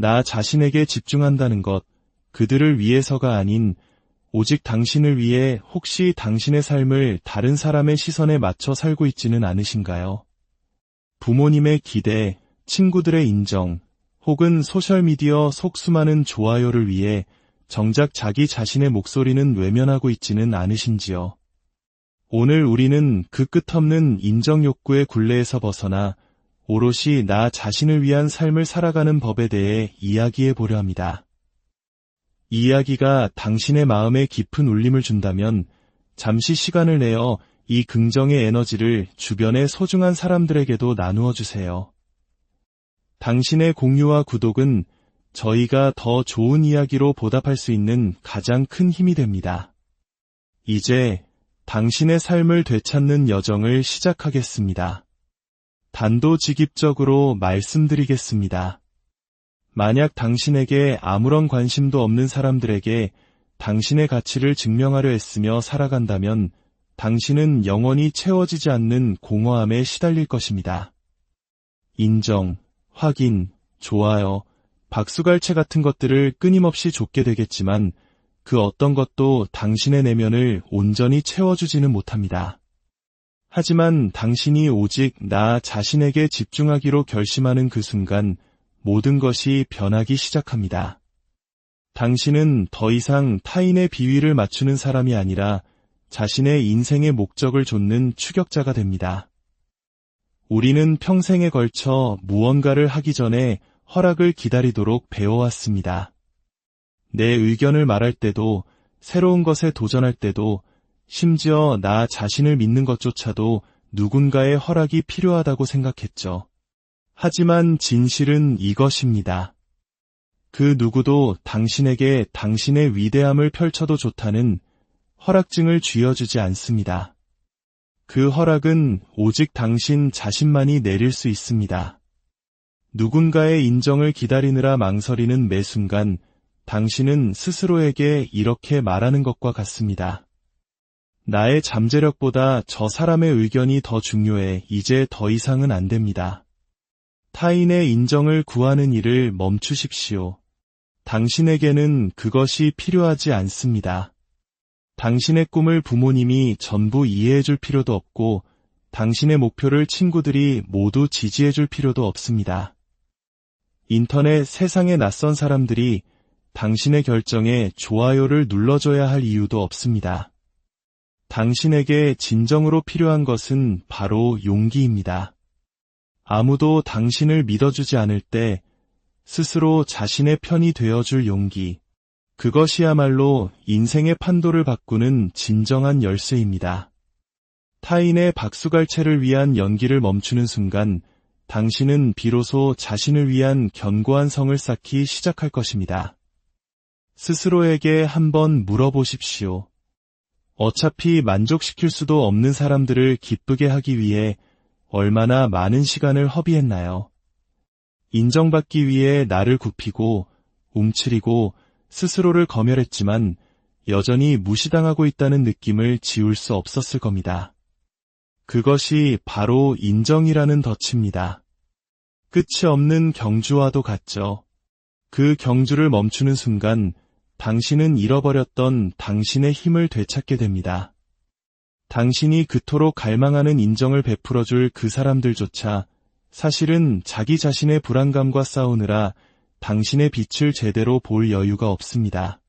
나 자신에게 집중한다는 것, 그들을 위해서가 아닌 오직 당신을 위해. 혹시 당신의 삶을 다른 사람의 시선에 맞춰 살고 있지는 않으신가요? 부모님의 기대, 친구들의 인정, 혹은 소셜미디어 속 수많은 좋아요를 위해 정작 자기 자신의 목소리는 외면하고 있지는 않으신지요? 오늘 우리는 그 끝없는 인정 욕구의 굴레에서 벗어나 오롯이 나 자신을 위한 삶을 살아가는 법에 대해 이야기해 보려 합니다. 이 이야기가 당신의 마음에 깊은 울림을 준다면 잠시 시간을 내어 이 긍정의 에너지를 주변의 소중한 사람들에게도 나누어 주세요. 당신의 공유와 구독은 저희가 더 좋은 이야기로 보답할 수 있는 가장 큰 힘이 됩니다. 이제 당신의 삶을 되찾는 여정을 시작하겠습니다. 단도직입적으로 말씀드리겠습니다. 만약 당신에게 아무런 관심도 없는 사람들에게 당신의 가치를 증명하려 애쓰며 살아간다면 당신은 영원히 채워지지 않는 공허함에 시달릴 것입니다. 인정, 확인, 좋아요, 박수갈채 같은 것들을 끊임없이 좇게 되겠지만 그 어떤 것도 당신의 내면을 온전히 채워주지는 못합니다. 하지만 당신이 오직 나 자신에게 집중하기로 결심하는 그 순간 모든 것이 변하기 시작합니다. 당신은 더 이상 타인의 비위를 맞추는 사람이 아니라 자신의 인생의 목적을 좇는 추격자가 됩니다. 우리는 평생에 걸쳐 무언가를 하기 전에 허락을 기다리도록 배워왔습니다. 내 의견을 말할 때도, 새로운 것에 도전할 때도, 심지어 나 자신을 믿는 것조차도 누군가의 허락이 필요하다고 생각했죠. 하지만 진실은 이것입니다. 그 누구도 당신에게 당신의 위대함을 펼쳐도 좋다는 허락증을 쥐어주지 않습니다. 그 허락은 오직 당신 자신만이 내릴 수 있습니다. 누군가의 인정을 기다리느라 망설이는 매 순간 당신은 스스로에게 이렇게 말하는 것과 같습니다. 나의 잠재력보다 저 사람의 의견이 더 중요해. 이제 더 이상은 안 됩니다. 타인의 인정을 구하는 일을 멈추십시오. 당신에게는 그것이 필요하지 않습니다. 당신의 꿈을 부모님이 전부 이해해줄 필요도 없고 당신의 목표를 친구들이 모두 지지해줄 필요도 없습니다. 인터넷 세상의 낯선 사람들이 당신의 결정에 좋아요를 눌러줘야 할 이유도 없습니다. 당신에게 진정으로 필요한 것은 바로 용기입니다. 아무도 당신을 믿어주지 않을 때 스스로 자신의 편이 되어줄 용기. 그것이야말로 인생의 판도를 바꾸는 진정한 열쇠입니다. 타인의 박수갈채를 위한 연기를 멈추는 순간 당신은 비로소 자신을 위한 견고한 성을 쌓기 시작할 것입니다. 스스로에게 한번 물어보십시오. 어차피 만족시킬 수도 없는 사람들을 기쁘게 하기 위해 얼마나 많은 시간을 허비했나요? 인정받기 위해 나를 굽히고 움츠리고 스스로를 검열했지만 여전히 무시당하고 있다는 느낌을 지울 수 없었을 겁니다. 그것이 바로 인정이라는 덫입니다. 끝이 없는 경주와도 같죠. 그 경주를 멈추는 순간 당신은 잃어버렸던 당신의 힘을 되찾게 됩니다. 당신이 그토록 갈망하는 인정을 베풀어줄 그 사람들조차 사실은 자기 자신의 불안감과 싸우느라 당신의 빛을 제대로 볼 여유가 없습니다.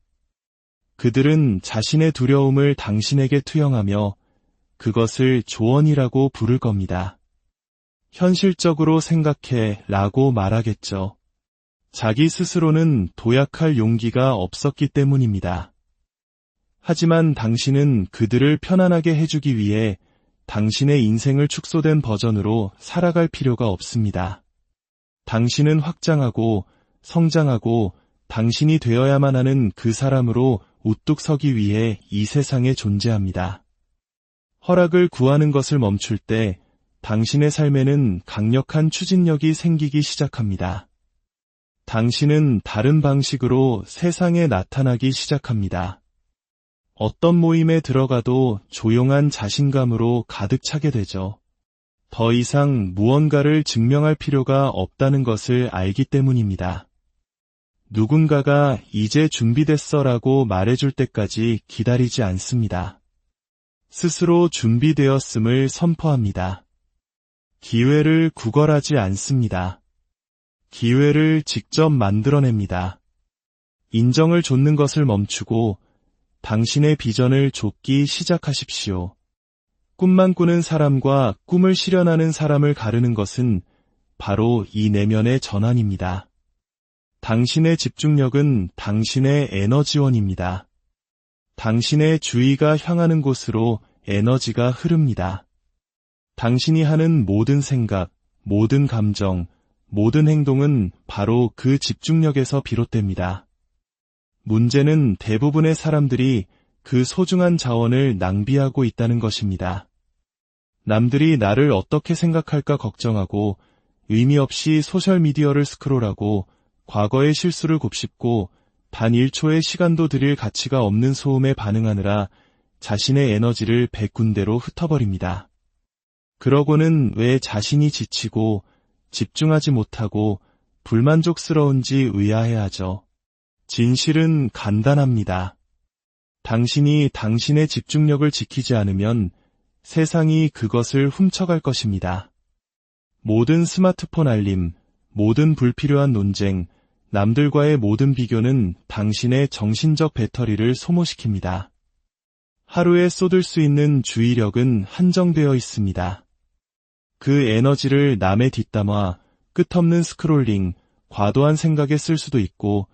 그들은 자신의 두려움을 당신에게 투영하며 그것을 조언이라고 부를 겁니다. 현실적으로 생각해 라고 말하겠죠. 자기 스스로는 도약할 용기가 없었기 때문입니다. 하지만 당신은 그들을 편안하게 해주기 위해 당신의 인생을 축소된 버전으로 살아갈 필요가 없습니다. 당신은 확장하고 성장하고 당신이 되어야만 하는 그 사람으로 우뚝 서기 위해 이 세상에 존재합니다. 허락을 구하는 것을 멈출 때 당신의 삶에는 강력한 추진력이 생기기 시작합니다. 당신은 다른 방식으로 세상에 나타나기 시작합니다. 어떤 모임에 들어가도 조용한 자신감으로 가득 차게 되죠. 더 이상 무언가를 증명할 필요가 없다는 것을 알기 때문입니다. 누군가가 이제 준비됐어라고 말해줄 때까지 기다리지 않습니다. 스스로 준비되었음을 선포합니다. 기회를 구걸하지 않습니다. 기회를 직접 만들어냅니다. 인정을 좇는 것을 멈추고 당신의 비전을 좇기 시작하십시오. 꿈만 꾸는 사람과 꿈을 실현하는 사람을 가르는 것은 바로 이 내면의 전환입니다. 당신의 집중력은 당신의 에너지원입니다. 당신의 주의가 향하는 곳으로 에너지가 흐릅니다. 당신이 하는 모든 생각, 모든 감정, 모든 행동은 바로 그 집중력에서 비롯됩니다. 문제는 대부분의 사람들이 그 소중한 자원을 낭비하고 있다는 것입니다. 남들이 나를 어떻게 생각할까 걱정하고 의미 없이 소셜미디어를 스크롤하고 과거의 실수를 곱씹고 단 1초의 시간도 들일 가치가 없는 소음에 반응하느라 자신의 에너지를 100군데로 흩어버립니다. 그러고는 왜 자신이 지치고 집중하지 못하고 불만족스러운지 의아해하죠. 진실은 간단합니다. 당신이 당신의 집중력을 지키지 않으면 세상이 그것을 훔쳐갈 것입니다. 모든 스마트폰 알림, 모든 불필요한 논쟁, 남들과의 모든 비교는 당신의 정신적 배터리를 소모시킵니다. 하루에 쏟을 수 있는 주의력은 한정되어 있습니다. 그 에너지를 남의 뒷담화, 끝없는 스크롤링, 과도한 생각에 쓸 수도 있고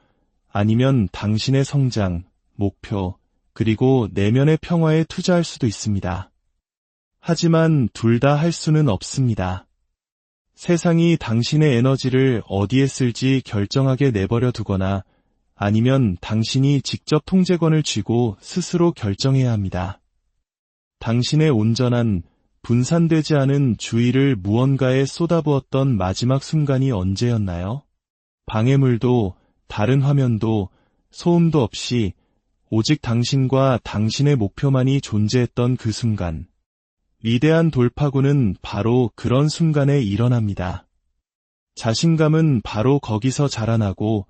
아니면 당신의 성장, 목표, 그리고 내면의 평화에 투자할 수도 있습니다. 하지만 둘 다 할 수는 없습니다. 세상이 당신의 에너지를 어디에 쓸지 결정하게 내버려 두거나 아니면 당신이 직접 통제권을 쥐고 스스로 결정해야 합니다. 당신의 온전한, 분산되지 않은 주의를 무언가에 쏟아부었던 마지막 순간이 언제였나요? 방해물도, 다른 화면도, 소음도 없이 오직 당신과 당신의 목표만이 존재했던 그 순간. 위대한 돌파구는 바로 그런 순간에 일어납니다. 자신감은 바로 거기서 자라나고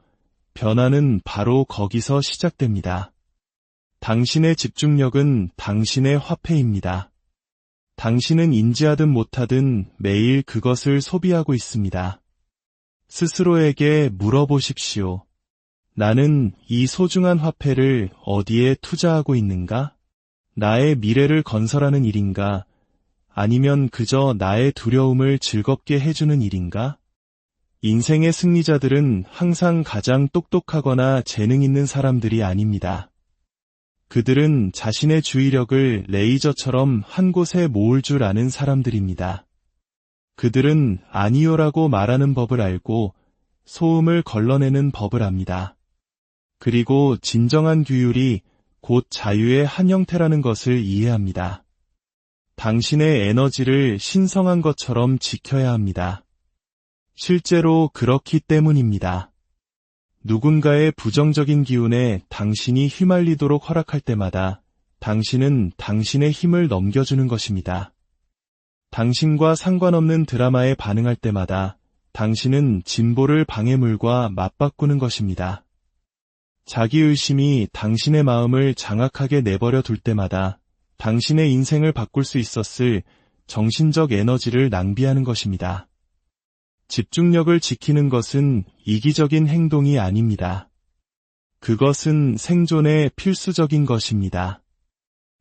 변화는 바로 거기서 시작됩니다. 당신의 집중력은 당신의 화폐입니다. 당신은 인지하든 못하든 매일 그것을 소비하고 있습니다. 스스로에게 물어보십시오. 나는 이 소중한 화폐를 어디에 투자하고 있는가? 나의 미래를 건설하는 일인가? 아니면 그저 나의 두려움을 즐겁게 해주는 일인가? 인생의 승리자들은 항상 가장 똑똑하거나 재능 있는 사람들이 아닙니다. 그들은 자신의 주의력을 레이저처럼 한 곳에 모을 줄 아는 사람들입니다. 그들은 아니요라고 말하는 법을 알고 소음을 걸러내는 법을 압니다. 그리고 진정한 규율이 곧 자유의 한 형태라는 것을 이해합니다. 당신의 에너지를 신성한 것처럼 지켜야 합니다. 실제로 그렇기 때문입니다. 누군가의 부정적인 기운에 당신이 휘말리도록 허락할 때마다 당신은 당신의 힘을 넘겨주는 것입니다. 당신과 상관없는 드라마에 반응할 때마다 당신은 진보를 방해물과 맞바꾸는 것입니다. 자기의심이 당신의 마음을 장악하게 내버려 둘 때마다 당신의 인생을 바꿀 수 있었을 정신적 에너지를 낭비하는 것입니다. 집중력을 지키는 것은 이기적인 행동이 아닙니다. 그것은 생존의 필수적인 것입니다.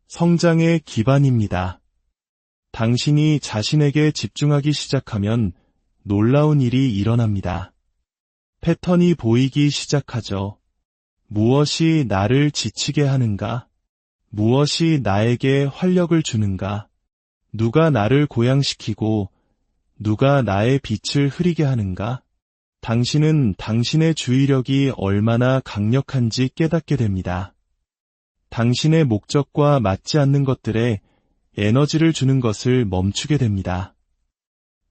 성장의 기반입니다. 당신이 자신에게 집중하기 시작하면 놀라운 일이 일어납니다. 패턴이 보이기 시작하죠. 무엇이 나를 지치게 하는가? 무엇이 나에게 활력을 주는가? 누가 나를 고양시키고 누가 나의 빛을 흐리게 하는가? 당신은 당신의 주의력이 얼마나 강력한지 깨닫게 됩니다. 당신의 목적과 맞지 않는 것들에 에너지를 주는 것을 멈추게 됩니다.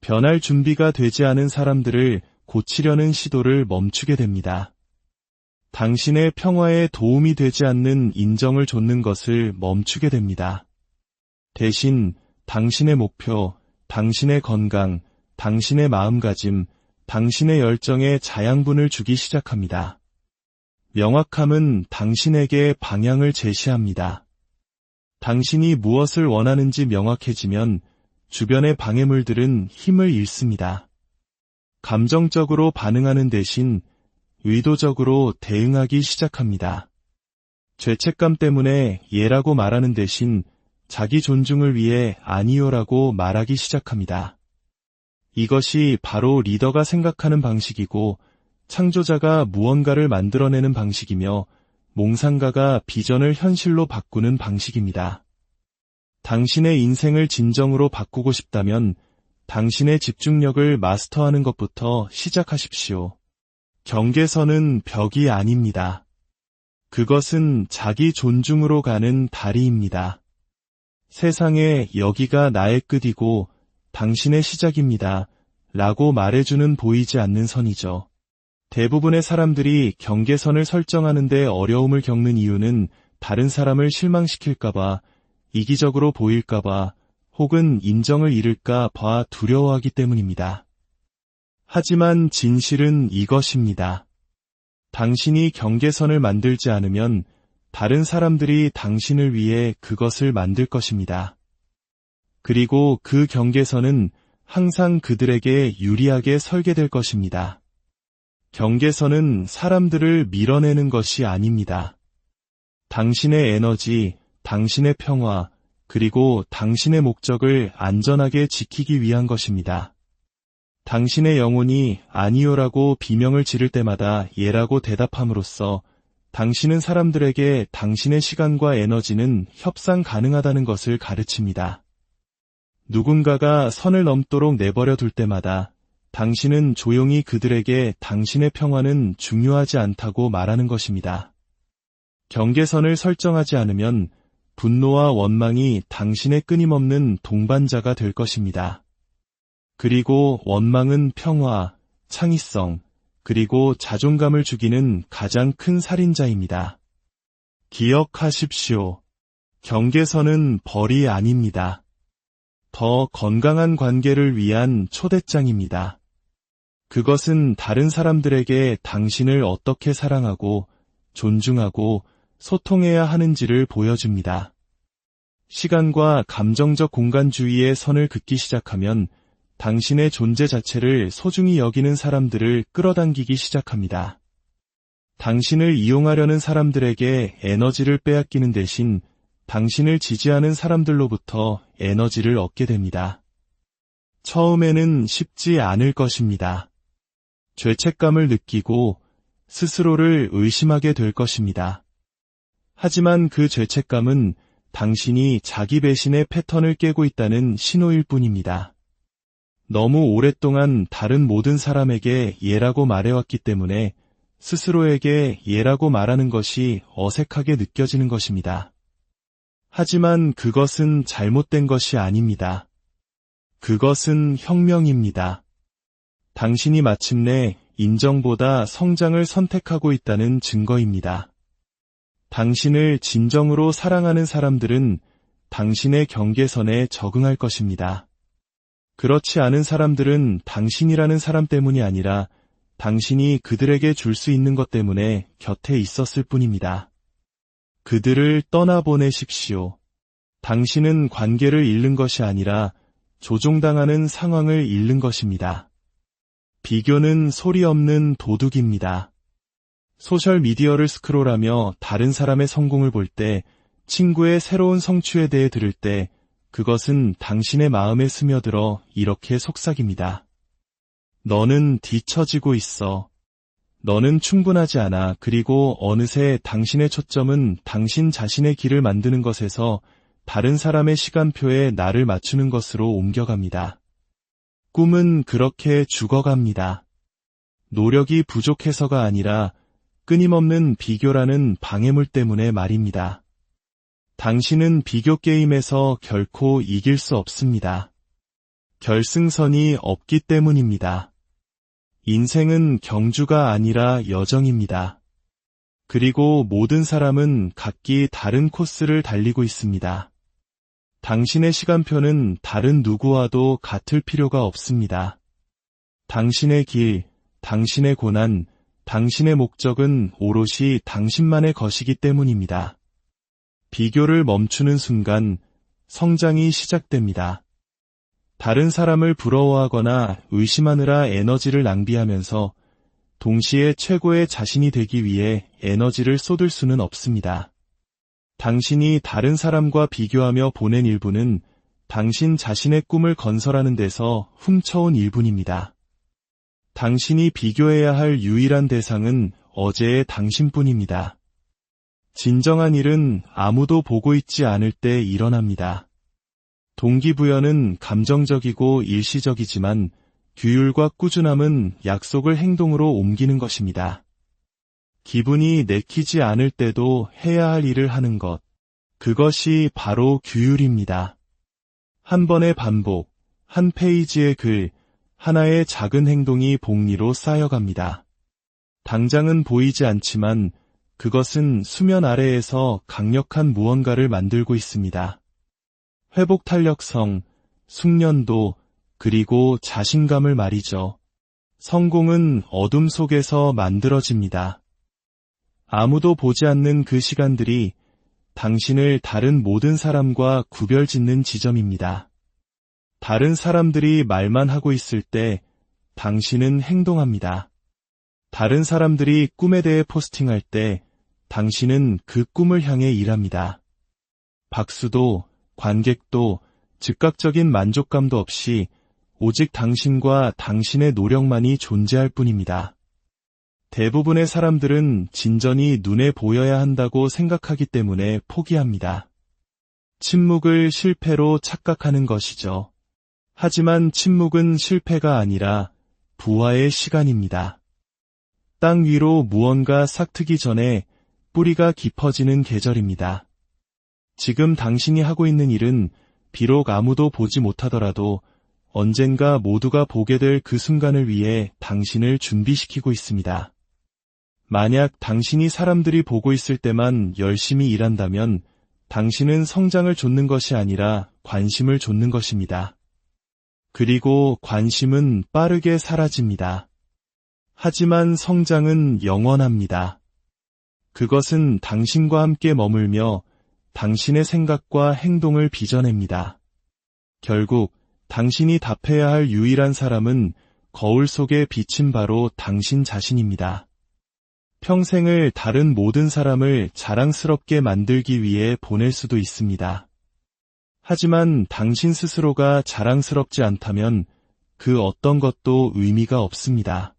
변할 준비가 되지 않은 사람들을 고치려는 시도를 멈추게 됩니다. 당신의 평화에 도움이 되지 않는 인정을 좇는 것을 멈추게 됩니다. 대신 당신의 목표, 당신의 건강, 당신의 마음가짐, 당신의 열정에 자양분을 주기 시작합니다. 명확함은 당신에게 방향을 제시합니다. 당신이 무엇을 원하는지 명확해지면 주변의 방해물들은 힘을 잃습니다. 감정적으로 반응하는 대신 의도적으로 대응하기 시작합니다. 죄책감 때문에 예라고 말하는 대신 자기 존중을 위해 아니요라고 말하기 시작합니다. 이것이 바로 리더가 생각하는 방식이고 창조자가 무언가를 만들어내는 방식이며 몽상가가 비전을 현실로 바꾸는 방식입니다. 당신의 인생을 진정으로 바꾸고 싶다면 당신의 집중력을 마스터하는 것부터 시작하십시오. 경계선은 벽이 아닙니다. 그것은 자기 존중으로 가는 다리입니다. 세상에 여기가 나의 끝이고 당신의 시작입니다. 라고 말해주는 보이지 않는 선이죠. 대부분의 사람들이 경계선을 설정하는데 어려움을 겪는 이유는 다른 사람을 실망시킬까봐, 이기적으로 보일까봐, 혹은 인정을 잃을까 봐 두려워하기 때문입니다. 하지만 진실은 이것입니다. 당신이 경계선을 만들지 않으면 다른 사람들이 당신을 위해 그것을 만들 것입니다. 그리고 그 경계선은 항상 그들에게 유리하게 설계될 것입니다. 경계선은 사람들을 밀어내는 것이 아닙니다. 당신의 에너지, 당신의 평화, 그리고 당신의 목적을 안전하게 지키기 위한 것입니다. 당신의 영혼이 아니요라고 비명을 지를 때마다 예라고 대답함으로써 당신은 사람들에게 당신의 시간과 에너지는 협상 가능하다는 것을 가르칩니다. 누군가가 선을 넘도록 내버려 둘 때마다 당신은 조용히 그들에게 당신의 평화는 중요하지 않다고 말하는 것입니다. 경계선을 설정하지 않으면 분노와 원망이 당신의 끊임없는 동반자가 될 것입니다. 그리고 원망은 평화, 창의성, 그리고 자존감을 죽이는 가장 큰 살인자입니다. 기억하십시오. 경계선은 벌이 아닙니다. 더 건강한 관계를 위한 초대장입니다. 그것은 다른 사람들에게 당신을 어떻게 사랑하고 존중하고 소통해야 하는지를 보여줍니다. 시간과 감정적 공간주의의 선을 긋기 시작하면 당신의 존재 자체를 소중히 여기는 사람들을 끌어당기기 시작합니다. 당신을 이용하려는 사람들에게 에너지를 빼앗기는 대신 당신을 지지하는 사람들로부터 에너지를 얻게 됩니다. 처음에는 쉽지 않을 것입니다. 죄책감을 느끼고 스스로를 의심하게 될 것입니다. 하지만 그 죄책감은 당신이 자기 배신의 패턴을 깨고 있다는 신호일 뿐입니다. 너무 오랫동안 다른 모든 사람에게 예라고 말해왔기 때문에 스스로에게 예라고 말하는 것이 어색하게 느껴지는 것입니다. 하지만 그것은 잘못된 것이 아닙니다. 그것은 혁명입니다. 당신이 마침내 인정보다 성장을 선택하고 있다는 증거입니다. 당신을 진정으로 사랑하는 사람들은 당신의 경계선에 적응할 것입니다. 그렇지 않은 사람들은 당신이라는 사람 때문이 아니라 당신이 그들에게 줄 수 있는 것 때문에 곁에 있었을 뿐입니다. 그들을 떠나보내십시오. 당신은 관계를 잃는 것이 아니라 조종당하는 상황을 잃는 것입니다. 비교는 소리 없는 도둑입니다. 소셜미디어를 스크롤하며 다른 사람의 성공을 볼 때, 친구의 새로운 성취에 대해 들을 때, 그것은 당신의 마음에 스며들어 이렇게 속삭입니다. 너는 뒤처지고 있어. 너는 충분하지 않아. 그리고 어느새 당신의 초점은 당신 자신의 길을 만드는 것에서 다른 사람의 시간표에 나를 맞추는 것으로 옮겨갑니다. 꿈은 그렇게 죽어갑니다. 노력이 부족해서가 아니라 끊임없는 비교라는 방해물 때문에 말입니다. 당신은 비교 게임에서 결코 이길 수 없습니다. 결승선이 없기 때문입니다. 인생은 경주가 아니라 여정입니다. 그리고 모든 사람은 각기 다른 코스를 달리고 있습니다. 당신의 시간표는 다른 누구와도 같을 필요가 없습니다. 당신의 길, 당신의 고난, 당신의 목적은 오롯이 당신만의 것이기 때문입니다. 비교를 멈추는 순간 성장이 시작됩니다. 다른 사람을 부러워하거나 의심하느라 에너지를 낭비하면서 동시에 최고의 자신이 되기 위해 에너지를 쏟을 수는 없습니다. 당신이 다른 사람과 비교하며 보낸 일부는 당신 자신의 꿈을 건설하는 데서 훔쳐온 일분입니다. 당신이 비교해야 할 유일한 대상은 어제의 당신뿐입니다. 진정한 일은 아무도 보고 있지 않을 때 일어납니다. 동기부여는 감정적이고 일시적이지만 규율과 꾸준함은 약속을 행동으로 옮기는 것입니다. 기분이 내키지 않을 때도 해야 할 일을 하는 것, 그것이 바로 규율입니다. 한 번의 반복, 한 페이지의 글, 하나의 작은 행동이 복리로 쌓여갑니다. 당장은 보이지 않지만 그것은 수면 아래에서 강력한 무언가를 만들고 있습니다. 회복 탄력성, 숙련도, 그리고 자신감을 말이죠. 성공은 어둠 속에서 만들어집니다. 아무도 보지 않는 그 시간들이 당신을 다른 모든 사람과 구별짓는 지점입니다. 다른 사람들이 말만 하고 있을 때 당신은 행동합니다. 다른 사람들이 꿈에 대해 포스팅할 때 당신은 그 꿈을 향해 일합니다. 박수도, 관객도, 즉각적인 만족감도 없이 오직 당신과 당신의 노력만이 존재할 뿐입니다. 대부분의 사람들은 진전이 눈에 보여야 한다고 생각하기 때문에 포기합니다. 침묵을 실패로 착각하는 것이죠. 하지만 침묵은 실패가 아니라 부화의 시간입니다. 땅 위로 무언가 싹트기 전에 뿌리가 깊어지는 계절입니다. 지금 당신이 하고 있는 일은 비록 아무도 보지 못하더라도 언젠가 모두가 보게 될 그 순간을 위해 당신을 준비시키고 있습니다. 만약 당신이 사람들이 보고 있을 때만 열심히 일한다면 당신은 성장을 좇는 것이 아니라 관심을 좇는 것입니다. 그리고 관심은 빠르게 사라집니다. 하지만 성장은 영원합니다. 그것은 당신과 함께 머물며 당신의 생각과 행동을 빚어냅니다. 결국 당신이 답해야 할 유일한 사람은 거울 속에 비친 바로 당신 자신입니다. 평생을 다른 모든 사람을 자랑스럽게 만들기 위해 보낼 수도 있습니다. 하지만 당신 스스로가 자랑스럽지 않다면 그 어떤 것도 의미가 없습니다.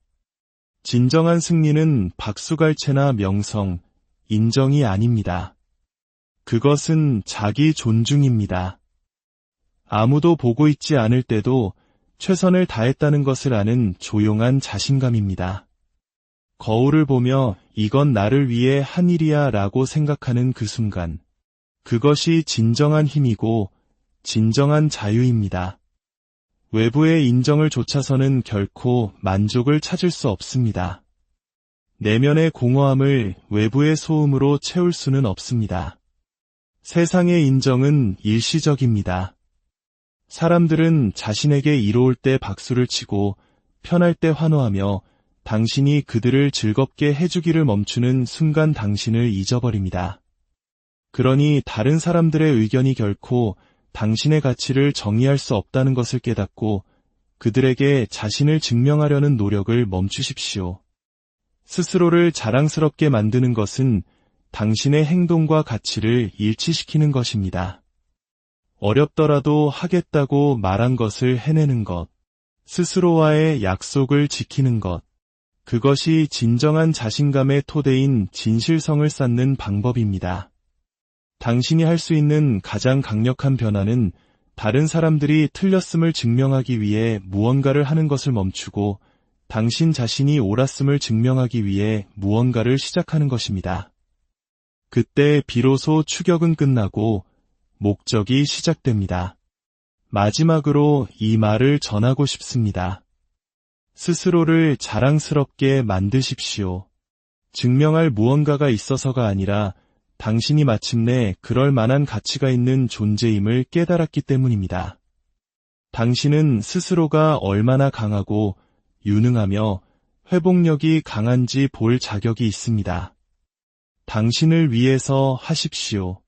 진정한 승리는 박수갈채나 명성, 인정이 아닙니다. 그것은 자기 존중입니다. 아무도 보고 있지 않을 때도 최선을 다했다는 것을 아는 조용한 자신감입니다. 거울을 보며 이건 나를 위해 한 일이야 라고 생각하는 그 순간, 그것이 진정한 힘이고 진정한 자유입니다. 외부의 인정을 좇아서는 결코 만족을 찾을 수 없습니다. 내면의 공허함을 외부의 소음으로 채울 수는 없습니다. 세상의 인정은 일시적입니다. 사람들은 자신에게 이로울 때 박수를 치고 편할 때 환호하며 당신이 그들을 즐겁게 해주기를 멈추는 순간 당신을 잊어버립니다. 그러니 다른 사람들의 의견이 결코 당신의 가치를 정의할 수 없다는 것을 깨닫고 그들에게 자신을 증명하려는 노력을 멈추십시오. 스스로를 자랑스럽게 만드는 것은 당신의 행동과 가치를 일치시키는 것입니다. 어렵더라도 하겠다고 말한 것을 해내는 것, 스스로와의 약속을 지키는 것, 그것이 진정한 자신감의 토대인 진실성을 쌓는 방법입니다. 당신이 할 수 있는 가장 강력한 변화는 다른 사람들이 틀렸음을 증명하기 위해 무언가를 하는 것을 멈추고 당신 자신이 옳았음을 증명하기 위해 무언가를 시작하는 것입니다. 그때 비로소 추격은 끝나고 목적이 시작됩니다. 마지막으로 이 말을 전하고 싶습니다. 스스로를 자랑스럽게 만드십시오. 증명할 무언가가 있어서가 아니라 당신이 마침내 그럴 만한 가치가 있는 존재임을 깨달았기 때문입니다. 당신은 스스로가 얼마나 강하고 유능하며 회복력이 강한지 볼 자격이 있습니다. 당신을 위해서 하십시오.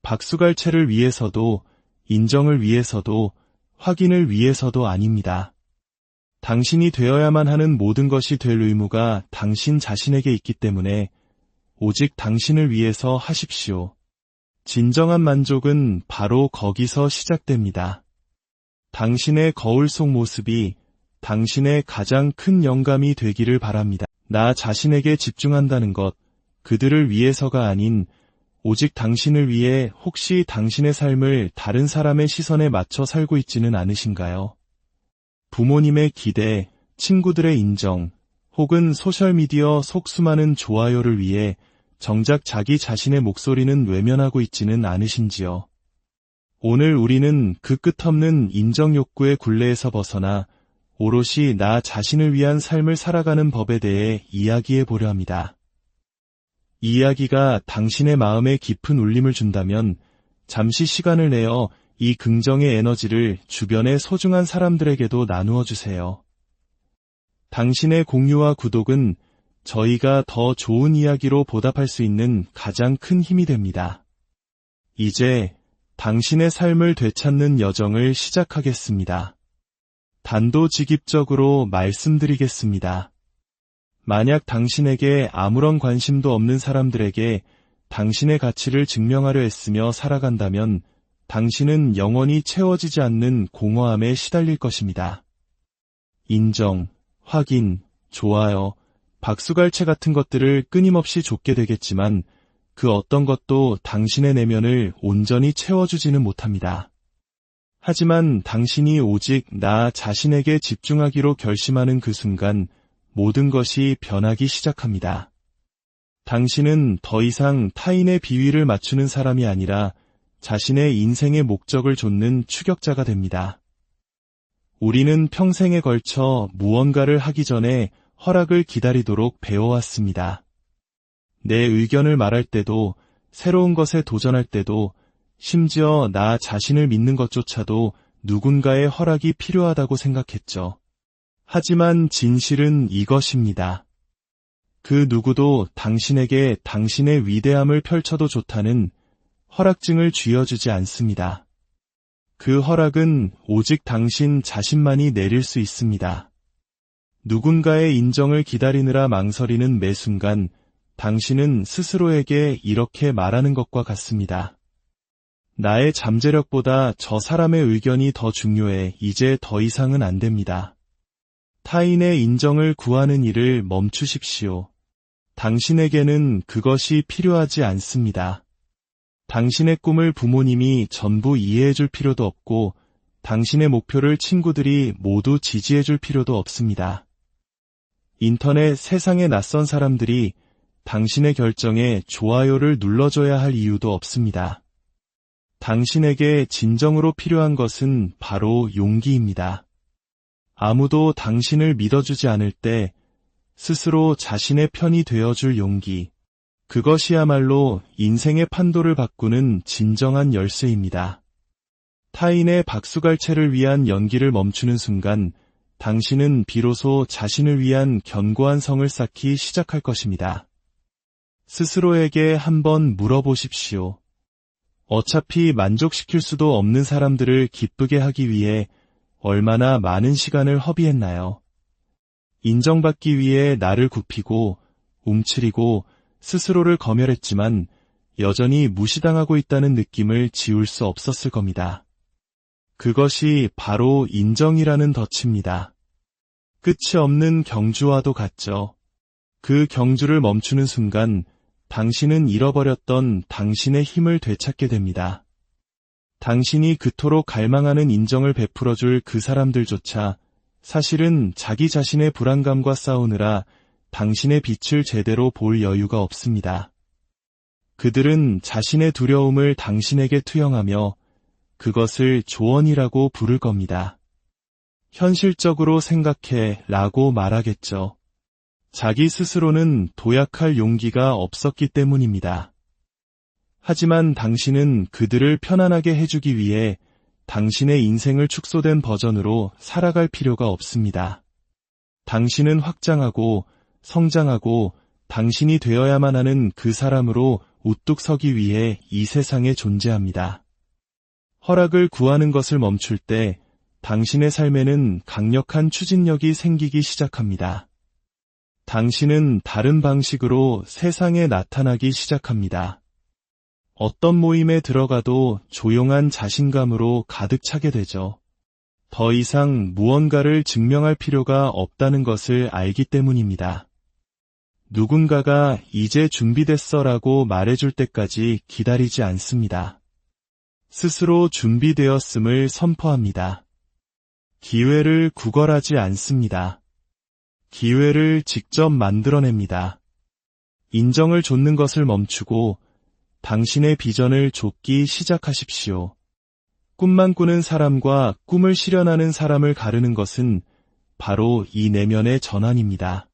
박수갈채를 위해서도, 인정을 위해서도, 확인을 위해서도 아닙니다. 당신이 되어야만 하는 모든 것이 될 의무가 당신 자신에게 있기 때문에 오직 당신을 위해서 하십시오. 진정한 만족은 바로 거기서 시작됩니다. 당신의 거울 속 모습이 당신의 가장 큰 영감이 되기를 바랍니다. 나 자신에게 집중한다는 것, 그들을 위해서가 아닌 오직 당신을 위해 혹시 당신의 삶을 다른 사람의 시선에 맞춰 살고 있지는 않으신가요? 부모님의 기대, 친구들의 인정, 혹은 소셜미디어 속 수많은 좋아요를 위해 정작 자기 자신의 목소리는 외면하고 있지는 않으신지요? 오늘 우리는 그 끝없는 인정 욕구의 굴레에서 벗어나 오롯이 나 자신을 위한 삶을 살아가는 법에 대해 이야기해 보려 합니다. 이 이야기가 당신의 마음에 깊은 울림을 준다면 잠시 시간을 내어 이 긍정의 에너지를 주변의 소중한 사람들에게도 나누어 주세요. 당신의 공유와 구독은 저희가 더 좋은 이야기로 보답할 수 있는 가장 큰 힘이 됩니다. 이제 당신의 삶을 되찾는 여정을 시작하겠습니다. 단도직입적으로 말씀드리겠습니다. 만약 당신에게 아무런 관심도 없는 사람들에게 당신의 가치를 증명하려 애쓰며 살아간다면 당신은 영원히 채워지지 않는 공허함에 시달릴 것입니다. 인정, 확인, 좋아요, 박수갈채 같은 것들을 끊임없이 좇게 되겠지만 그 어떤 것도 당신의 내면을 온전히 채워주지는 못합니다. 하지만 당신이 오직 나 자신에게 집중하기로 결심하는 그 순간 모든 것이 변하기 시작합니다. 당신은 더 이상 타인의 비위를 맞추는 사람이 아니라 자신의 인생의 목적을 좇는 추격자가 됩니다. 우리는 평생에 걸쳐 무언가를 하기 전에 허락을 기다리도록 배워왔습니다. 내 의견을 말할 때도, 새로운 것에 도전할 때도, 심지어 나 자신을 믿는 것조차도 누군가의 허락이 필요하다고 생각했죠. 하지만 진실은 이것입니다. 그 누구도 당신에게 당신의 위대함을 펼쳐도 좋다는 허락증을 쥐어주지 않습니다. 그 허락은 오직 당신 자신만이 내릴 수 있습니다. 누군가의 인정을 기다리느라 망설이는 매 순간 당신은 스스로에게 이렇게 말하는 것과 같습니다. 나의 잠재력보다 저 사람의 의견이 더 중요해. 이제 더 이상은 안 됩니다. 타인의 인정을 구하는 일을 멈추십시오. 당신에게는 그것이 필요하지 않습니다. 당신의 꿈을 부모님이 전부 이해해줄 필요도 없고 당신의 목표를 친구들이 모두 지지해줄 필요도 없습니다. 인터넷 세상의 낯선 사람들이 당신의 결정에 좋아요를 눌러줘야 할 이유도 없습니다. 당신에게 진정으로 필요한 것은 바로 용기입니다. 아무도 당신을 믿어주지 않을 때 스스로 자신의 편이 되어줄 용기. 그것이야말로 인생의 판도를 바꾸는 진정한 열쇠입니다. 타인의 박수갈채를 위한 연기를 멈추는 순간 당신은 비로소 자신을 위한 견고한 성을 쌓기 시작할 것입니다. 스스로에게 한번 물어보십시오. 어차피 만족시킬 수도 없는 사람들을 기쁘게 하기 위해 얼마나 많은 시간을 허비했나요? 인정받기 위해 나를 굽히고 움츠리고 스스로를 검열했지만 여전히 무시당하고 있다는 느낌을 지울 수 없었을 겁니다. 그것이 바로 인정이라는 덫입니다. 끝이 없는 경주와도 같죠. 그 경주를 멈추는 순간 당신은 잃어버렸던 당신의 힘을 되찾게 됩니다. 당신이 그토록 갈망하는 인정을 베풀어줄 그 사람들조차 사실은 자기 자신의 불안감과 싸우느라 당신의 빛을 제대로 볼 여유가 없습니다. 그들은 자신의 두려움을 당신에게 투영하며 그것을 조언이라고 부를 겁니다. 현실적으로 생각해 라고 말하겠죠. 자기 스스로는 도약할 용기가 없었기 때문입니다. 하지만 당신은 그들을 편안하게 해주기 위해 당신의 인생을 축소된 버전으로 살아갈 필요가 없습니다. 당신은 확장하고 성장하고 당신이 되어야만 하는 그 사람으로 우뚝 서기 위해 이 세상에 존재합니다. 허락을 구하는 것을 멈출 때 당신의 삶에는 강력한 추진력이 생기기 시작합니다. 당신은 다른 방식으로 세상에 나타나기 시작합니다. 어떤 모임에 들어가도 조용한 자신감으로 가득 차게 되죠. 더 이상 무언가를 증명할 필요가 없다는 것을 알기 때문입니다. 누군가가 이제 준비됐어라고 말해줄 때까지 기다리지 않습니다. 스스로 준비되었음을 선포합니다. 기회를 구걸하지 않습니다. 기회를 직접 만들어냅니다. 인정을 좇는 것을 멈추고 당신의 비전을 좇기 시작하십시오. 꿈만 꾸는 사람과 꿈을 실현하는 사람을 가르는 것은 바로 이 내면의 전환입니다.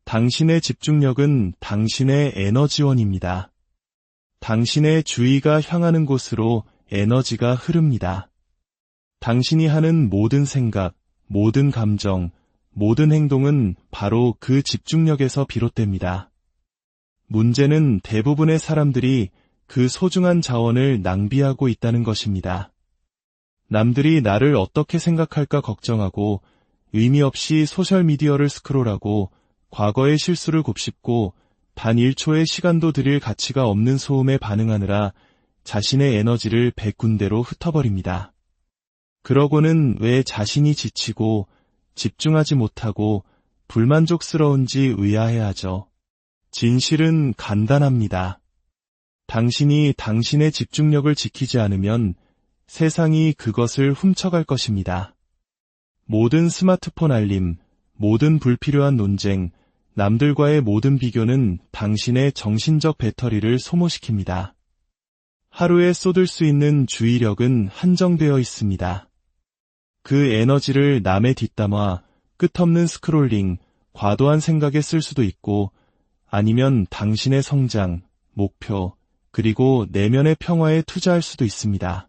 당신의 집중력은 당신의 에너지원입니다. 당신의 주의가 향하는 곳으로 에너지가 흐릅니다. 당신이 하는 모든 생각, 모든 감정, 모든 행동은 바로 그 집중력에서 비롯됩니다. 문제는 대부분의 사람들이 그 소중한 자원을 낭비하고 있다는 것입니다. 남들이 나를 어떻게 생각할까 걱정하고 의미 없이 소셜미디어를 스크롤하고 과거의 실수를 곱씹고 단 1초의 시간도 들일 가치가 없는 소음에 반응하느라 자신의 에너지를 100군데로 흩어버립니다. 그러고는 왜 자신이 지치고 집중하지 못하고 불만족스러운지 의아해하죠. 진실은 간단합니다. 당신이 당신의 집중력을 지키지 않으면 세상이 그것을 훔쳐갈 것입니다. 모든 스마트폰 알림, 모든 불필요한 논쟁, 남들과의 모든 비교는 당신의 정신적 배터리를 소모시킵니다. 하루에 쏟을 수 있는 주의력은 한정되어 있습니다. 그 에너지를 남의 뒷담화, 끝없는 스크롤링, 과도한 생각에 쓸 수도 있고 아니면 당신의 성장, 목표, 그리고 내면의 평화에 투자할 수도 있습니다.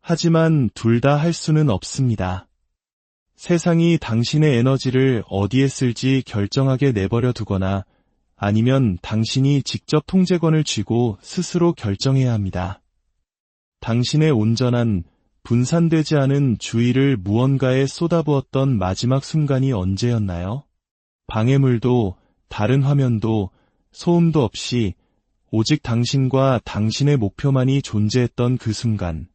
하지만 둘 다 할 수는 없습니다. 세상이 당신의 에너지를 어디에 쓸지 결정하게 내버려 두거나 아니면 당신이 직접 통제권을 쥐고 스스로 결정해야 합니다. 당신의 온전한 분산되지 않은 주의를 무언가에 쏟아부었던 마지막 순간이 언제였나요? 방해물도 다른 화면도 소음도 없이 오직 당신과 당신의 목표만이 존재했던 그 순간.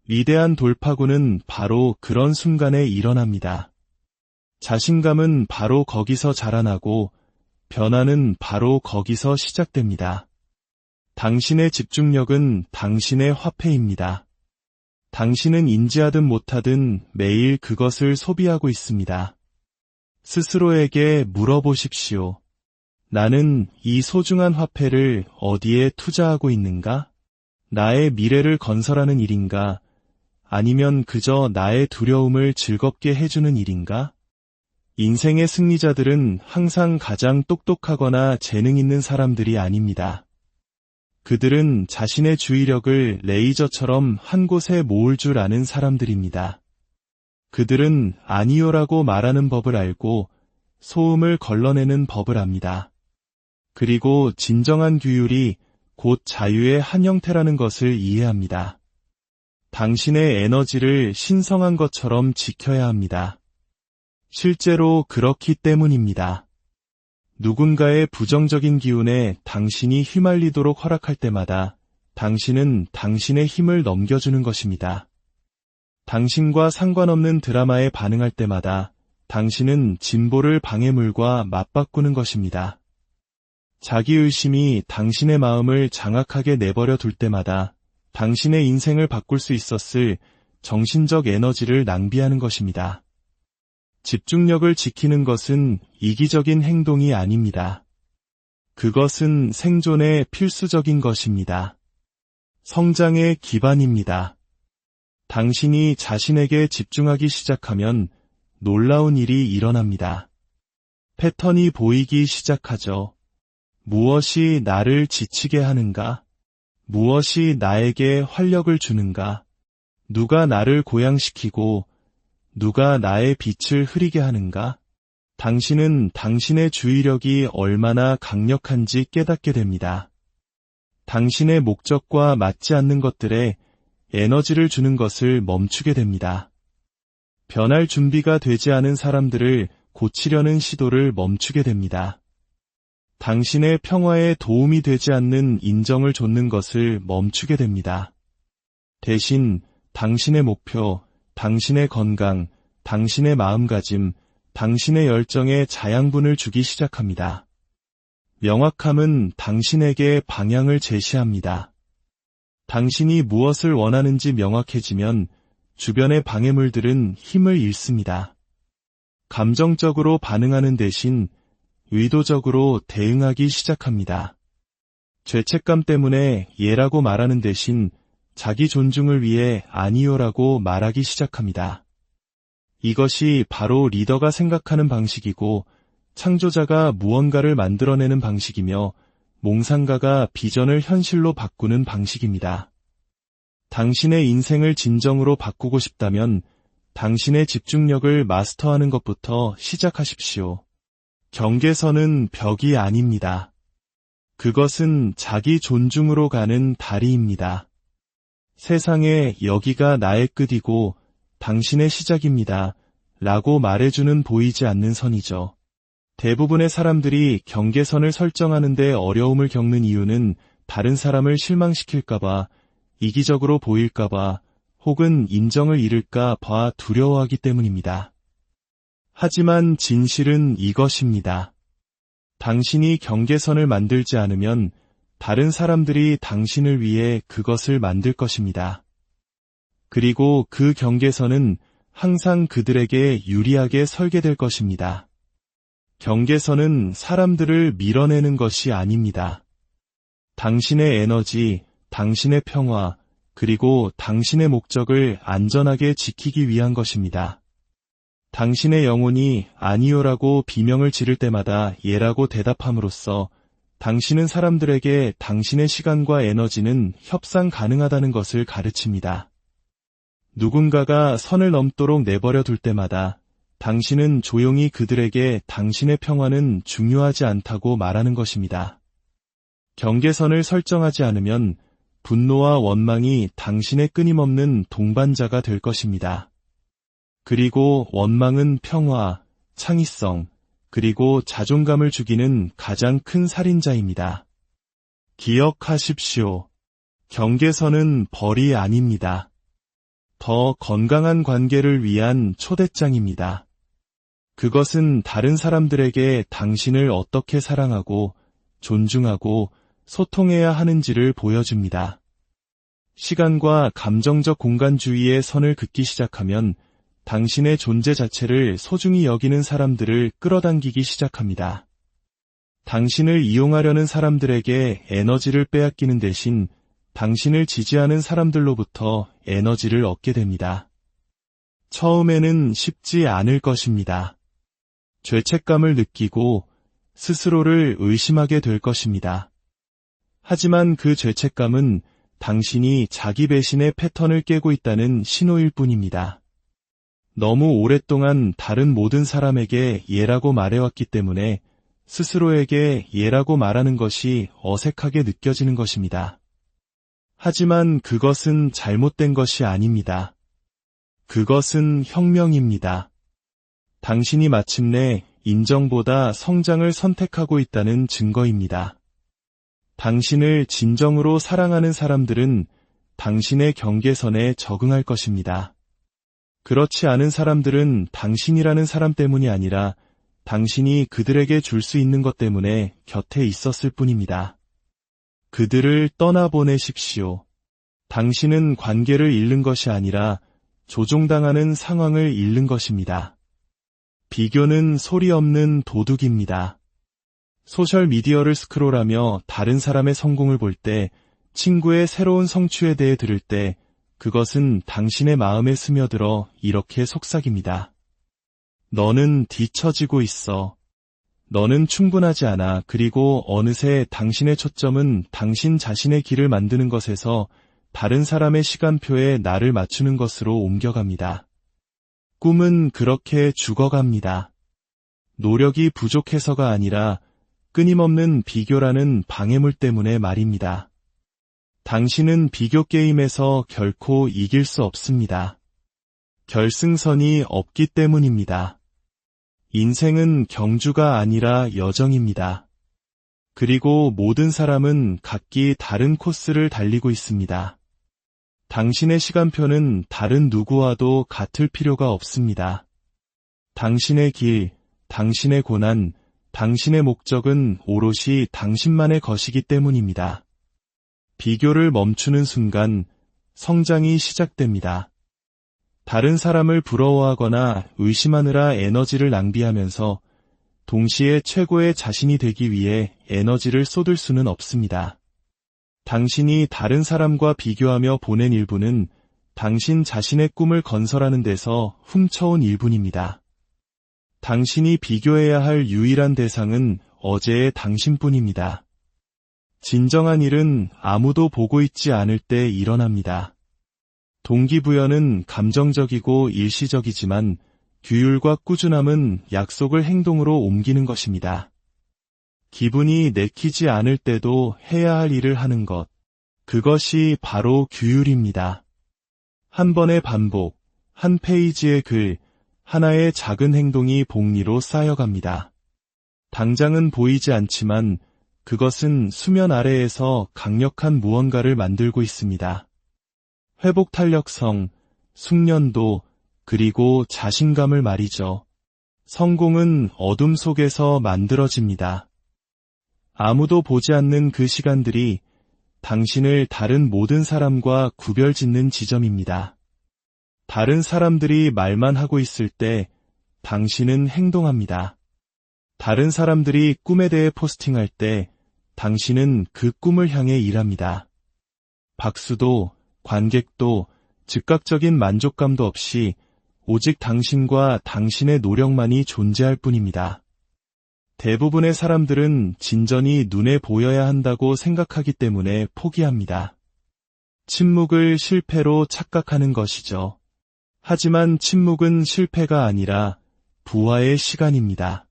위대한 돌파구는 바로 그런 순간에 일어납니다. 자신감은 바로 거기서 자라나고 변화는 바로 거기서 시작됩니다. 당신의 집중력은 당신의 화폐입니다. 당신은 인지하든 못하든 매일 그것을 소비하고 있습니다. 스스로에게 물어보십시오. 나는 이 소중한 화폐를 어디에 투자하고 있는가? 나의 미래를 건설하는 일인가? 아니면 그저 나의 두려움을 즐겁게 해주는 일인가? 인생의 승리자들은 항상 가장 똑똑하거나 재능 있는 사람들이 아닙니다. 그들은 자신의 주의력을 레이저처럼 한 곳에 모을 줄 아는 사람들입니다. 그들은 아니요라고 말하는 법을 알고 소음을 걸러내는 법을 압니다. 그리고 진정한 규율이 곧 자유의 한 형태라는 것을 이해합니다. 당신의 에너지를 신성한 것처럼 지켜야 합니다. 실제로 그렇기 때문입니다. 누군가의 부정적인 기운에 당신이 휘말리도록 허락할 때마다 당신은 당신의 힘을 넘겨주는 것입니다. 당신과 상관없는 드라마에 반응할 때마다 당신은 진보를 방해물과 맞바꾸는 것입니다. 자기의심이 당신의 마음을 장악하게 내버려 둘 때마다 당신의 인생을 바꿀 수 있었을 정신적 에너지를 낭비하는 것입니다. 집중력을 지키는 것은 이기적인 행동이 아닙니다. 그것은 생존의 필수적인 것입니다. 성장의 기반입니다. 당신이 자신에게 집중하기 시작하면 놀라운 일이 일어납니다. 패턴이 보이기 시작하죠. 무엇이 나를 지치게 하는가? 무엇이 나에게 활력을 주는가? 누가 나를 고양시키고 누가 나의 빛을 흐리게 하는가? 당신은 당신의 주의력이 얼마나 강력한지 깨닫게 됩니다. 당신의 목적과 맞지 않는 것들에 에너지를 주는 것을 멈추게 됩니다. 변할 준비가 되지 않은 사람들을 고치려는 시도를 멈추게 됩니다. 당신의 평화에 도움이 되지 않는 인정을 좇는 것을 멈추게 됩니다. 대신 당신의 목표, 당신의 건강, 당신의 마음가짐, 당신의 열정에 자양분을 주기 시작합니다. 명확함은 당신에게 방향을 제시합니다. 당신이 무엇을 원하는지 명확해지면 주변의 방해물들은 힘을 잃습니다. 감정적으로 반응하는 대신 의도적으로 대응하기 시작합니다. 죄책감 때문에 예라고 말하는 대신 자기 존중을 위해 아니요라고 말하기 시작합니다. 이것이 바로 리더가 생각하는 방식이고 창조자가 무언가를 만들어내는 방식이며 몽상가가 비전을 현실로 바꾸는 방식입니다. 당신의 인생을 진정으로 바꾸고 싶다면 당신의 집중력을 마스터하는 것부터 시작하십시오. 경계선은 벽이 아닙니다. 그것은 자기 존중으로 가는 다리입니다. 세상에 여기가 나의 끝이고 당신의 시작입니다. 라고 말해주는 보이지 않는 선이죠. 대부분의 사람들이 경계선을 설정하는데 어려움을 겪는 이유는 다른 사람을 실망시킬까봐, 이기적으로 보일까봐, 혹은 인정을 잃을까 봐 두려워하기 때문입니다. 하지만 진실은 이것입니다. 당신이 경계선을 만들지 않으면 다른 사람들이 당신을 위해 그것을 만들 것입니다. 그리고 그 경계선은 항상 그들에게 유리하게 설계될 것입니다. 경계선은 사람들을 밀어내는 것이 아닙니다. 당신의 에너지, 당신의 평화, 그리고 당신의 목적을 안전하게 지키기 위한 것입니다. 당신의 영혼이 아니요라고 비명을 지를 때마다 예라고 대답함으로써 당신은 사람들에게 당신의 시간과 에너지는 협상 가능하다는 것을 가르칩니다. 누군가가 선을 넘도록 내버려 둘 때마다 당신은 조용히 그들에게 당신의 평화는 중요하지 않다고 말하는 것입니다. 경계선을 설정하지 않으면 분노와 원망이 당신의 끊임없는 동반자가 될 것입니다. 그리고 원망은 평화, 창의성, 그리고 자존감을 죽이는 가장 큰 살인자입니다. 기억하십시오. 경계선은 벌이 아닙니다. 더 건강한 관계를 위한 초대장입니다. 그것은 다른 사람들에게 당신을 어떻게 사랑하고 존중하고 소통해야 하는지를 보여줍니다. 시간과 감정적 공간주의의 선을 긋기 시작하면 당신의 존재 자체를 소중히 여기는 사람들을 끌어당기기 시작합니다. 당신을 이용하려는 사람들에게 에너지를 빼앗기는 대신 당신을 지지하는 사람들로부터 에너지를 얻게 됩니다. 처음에는 쉽지 않을 것입니다. 죄책감을 느끼고 스스로를 의심하게 될 것입니다. 하지만 그 죄책감은 당신이 자기 배신의 패턴을 깨고 있다는 신호일 뿐입니다. 너무 오랫동안 다른 모든 사람에게 예라고 말해왔기 때문에 스스로에게 예라고 말하는 것이 어색하게 느껴지는 것입니다. 하지만 그것은 잘못된 것이 아닙니다. 그것은 혁명입니다. 당신이 마침내 인정보다 성장을 선택하고 있다는 증거입니다. 당신을 진정으로 사랑하는 사람들은 당신의 경계선에 적응할 것입니다. 그렇지 않은 사람들은 당신이라는 사람 때문이 아니라 당신이 그들에게 줄 수 있는 것 때문에 곁에 있었을 뿐입니다. 그들을 떠나보내십시오. 당신은 관계를 잃는 것이 아니라 조종당하는 상황을 잃는 것입니다. 비교는 소리 없는 도둑입니다. 소셜미디어를 스크롤하며 다른 사람의 성공을 볼 때, 친구의 새로운 성취에 대해 들을 때 그것은 당신의 마음에 스며들어 이렇게 속삭입니다. 너는 뒤처지고 있어. 너는 충분하지 않아. 그리고 어느새 당신의 초점은 당신 자신의 길을 만드는 것에서 다른 사람의 시간표에 나를 맞추는 것으로 옮겨갑니다. 꿈은 그렇게 죽어갑니다. 노력이 부족해서가 아니라 끊임없는 비교라는 방해물 때문에 말입니다. 당신은 비교 게임에서 결코 이길 수 없습니다. 결승선이 없기 때문입니다. 인생은 경주가 아니라 여정입니다. 그리고 모든 사람은 각기 다른 코스를 달리고 있습니다. 당신의 시간표는 다른 누구와도 같을 필요가 없습니다. 당신의 길, 당신의 고난, 당신의 목적은 오롯이 당신만의 것이기 때문입니다. 비교를 멈추는 순간 성장이 시작됩니다. 다른 사람을 부러워하거나 의심하느라 에너지를 낭비하면서 동시에 최고의 자신이 되기 위해 에너지를 쏟을 수는 없습니다. 당신이 다른 사람과 비교하며 보낸 1분은 당신 자신의 꿈을 건설하는 데서 훔쳐온 1분입니다. 당신이 비교해야 할 유일한 대상은 어제의 당신뿐입니다. 진정한 일은 아무도 보고 있지 않을 때 일어납니다. 동기부여는 감정적이고 일시적이지만 규율과 꾸준함은 약속을 행동으로 옮기는 것입니다. 기분이 내키지 않을 때도 해야 할 일을 하는 것, 그것이 바로 규율입니다. 한 번의 반복, 한 페이지의 글, 하나의 작은 행동이 복리로 쌓여갑니다. 당장은 보이지 않지만 그것은 수면 아래에서 강력한 무언가를 만들고 있습니다. 회복 탄력성, 숙련도, 그리고 자신감을 말이죠. 성공은 어둠 속에서 만들어집니다. 아무도 보지 않는 그 시간들이 당신을 다른 모든 사람과 구별짓는 지점입니다. 다른 사람들이 말만 하고 있을 때 당신은 행동합니다. 다른 사람들이 꿈에 대해 포스팅할 때 당신은 그 꿈을 향해 일합니다. 박수도, 관객도, 즉각적인 만족감도 없이 오직 당신과 당신의 노력만이 존재할 뿐입니다. 대부분의 사람들은 진전이 눈에 보여야 한다고 생각하기 때문에 포기합니다. 침묵을 실패로 착각하는 것이죠. 하지만 침묵은 실패가 아니라 부화의 시간입니다.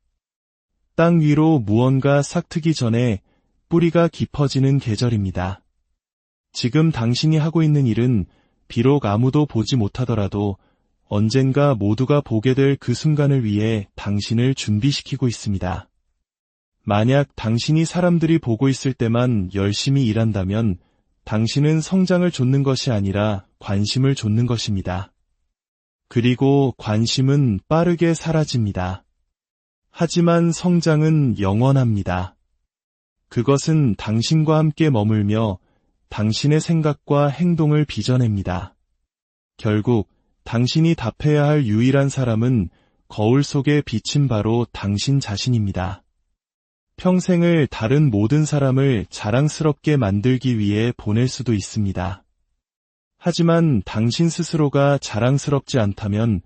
땅 위로 무언가 싹트기 전에 뿌리가 깊어지는 계절입니다. 지금 당신이 하고 있는 일은 비록 아무도 보지 못하더라도 언젠가 모두가 보게 될 그 순간을 위해 당신을 준비시키고 있습니다. 만약 당신이 사람들이 보고 있을 때만 열심히 일한다면 당신은 성장을 좇는 것이 아니라 관심을 좇는 것입니다. 그리고 관심은 빠르게 사라집니다. 하지만 성장은 영원합니다. 그것은 당신과 함께 머물며 당신의 생각과 행동을 빚어냅니다. 결국 당신이 답해야 할 유일한 사람은 거울 속에 비친 바로 당신 자신입니다. 평생을 다른 모든 사람을 자랑스럽게 만들기 위해 보낼 수도 있습니다. 하지만 당신 스스로가 자랑스럽지 않다면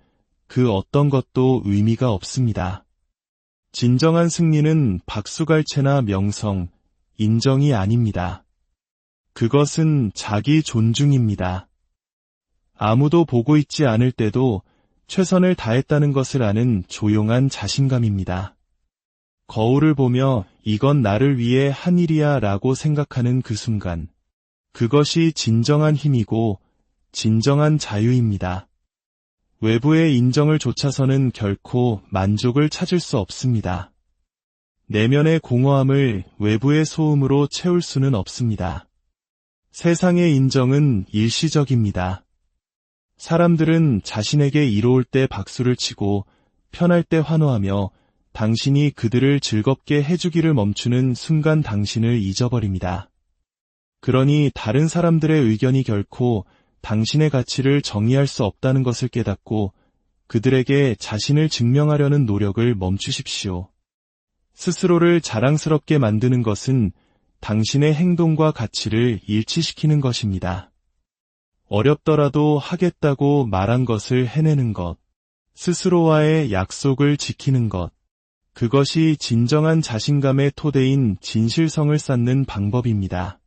그 어떤 것도 의미가 없습니다. 진정한 승리는 박수갈채나 명성, 인정이 아닙니다. 그것은 자기 존중입니다. 아무도 보고 있지 않을 때도 최선을 다했다는 것을 아는 조용한 자신감입니다. 거울을 보며 이건 나를 위해 한 일이야 라고 생각하는 그 순간, 그것이 진정한 힘이고 진정한 자유입니다. 외부의 인정을 좇아서는 결코 만족을 찾을 수 없습니다. 내면의 공허함을 외부의 소음으로 채울 수는 없습니다. 세상의 인정은 일시적입니다. 사람들은 자신에게 이로울 때 박수를 치고 편할 때 환호하며 당신이 그들을 즐겁게 해주기를 멈추는 순간 당신을 잊어버립니다. 그러니 다른 사람들의 의견이 결코 당신의 가치를 정의할 수 없다는 것을 깨닫고 그들에게 자신을 증명하려는 노력을 멈추십시오. 스스로를 자랑스럽게 만드는 것은 당신의 행동과 가치를 일치시키는 것입니다. 어렵더라도 하겠다고 말한 것을 해내는 것, 스스로와의 약속을 지키는 것, 그것이 진정한 자신감의 토대인 진실성을 쌓는 방법입니다.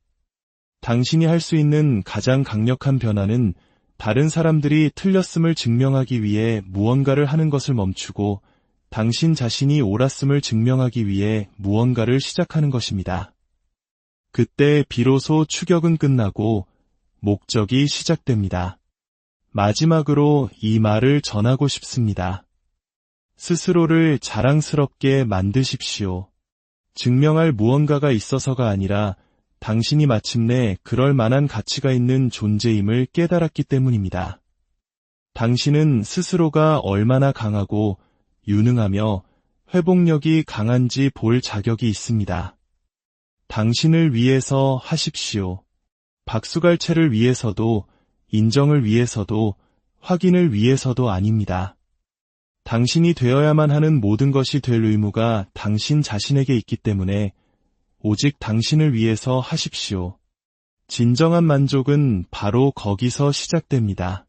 당신이 할 수 있는 가장 강력한 변화는 다른 사람들이 틀렸음을 증명하기 위해 무언가를 하는 것을 멈추고 당신 자신이 옳았음을 증명하기 위해 무언가를 시작하는 것입니다. 그때 비로소 추격은 끝나고 목적이 시작됩니다. 마지막으로 이 말을 전하고 싶습니다. 스스로를 자랑스럽게 만드십시오. 증명할 무언가가 있어서가 아니라 당신이 마침내 그럴 만한 가치가 있는 존재임을 깨달았기 때문입니다. 당신은 스스로가 얼마나 강하고 유능하며 회복력이 강한지 볼 자격이 있습니다. 당신을 위해서 하십시오. 박수갈채를 위해서도, 인정을 위해서도, 확인을 위해서도 아닙니다. 당신이 되어야만 하는 모든 것이 될 의무가 당신 자신에게 있기 때문에 오직 당신을 위해서 하십시오. 진정한 만족은 바로 거기서 시작됩니다.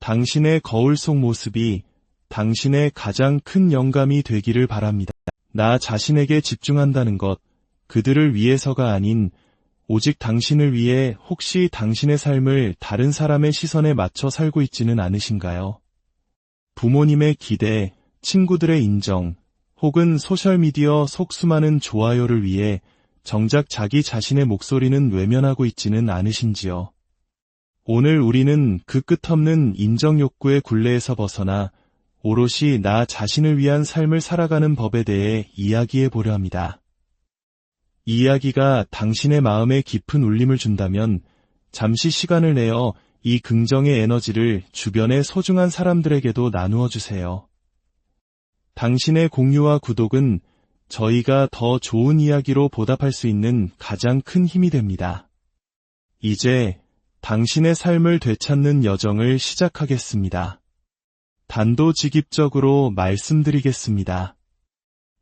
당신의 거울 속 모습이 당신의 가장 큰 영감이 되기를 바랍니다. 나 자신에게 집중한다는 것, 그들을 위해서가 아닌 오직 당신을 위해 혹시 당신의 삶을 다른 사람의 시선에 맞춰 살고 있지는 않으신가요? 부모님의 기대, 친구들의 인정, 혹은 소셜미디어 속 수많은 좋아요를 위해 정작 자기 자신의 목소리는 외면하고 있지는 않으신지요? 오늘 우리는 그 끝없는 인정 욕구의 굴레에서 벗어나 오롯이 나 자신을 위한 삶을 살아가는 법에 대해 이야기해 보려 합니다. 이 이야기가 당신의 마음에 깊은 울림을 준다면 잠시 시간을 내어 이 긍정의 에너지를 주변의 소중한 사람들에게도 나누어 주세요. 당신의 공유와 구독은 저희가 더 좋은 이야기로 보답할 수 있는 가장 큰 힘이 됩니다. 이제 당신의 삶을 되찾는 여정을 시작하겠습니다. 단도직입적으로 말씀드리겠습니다.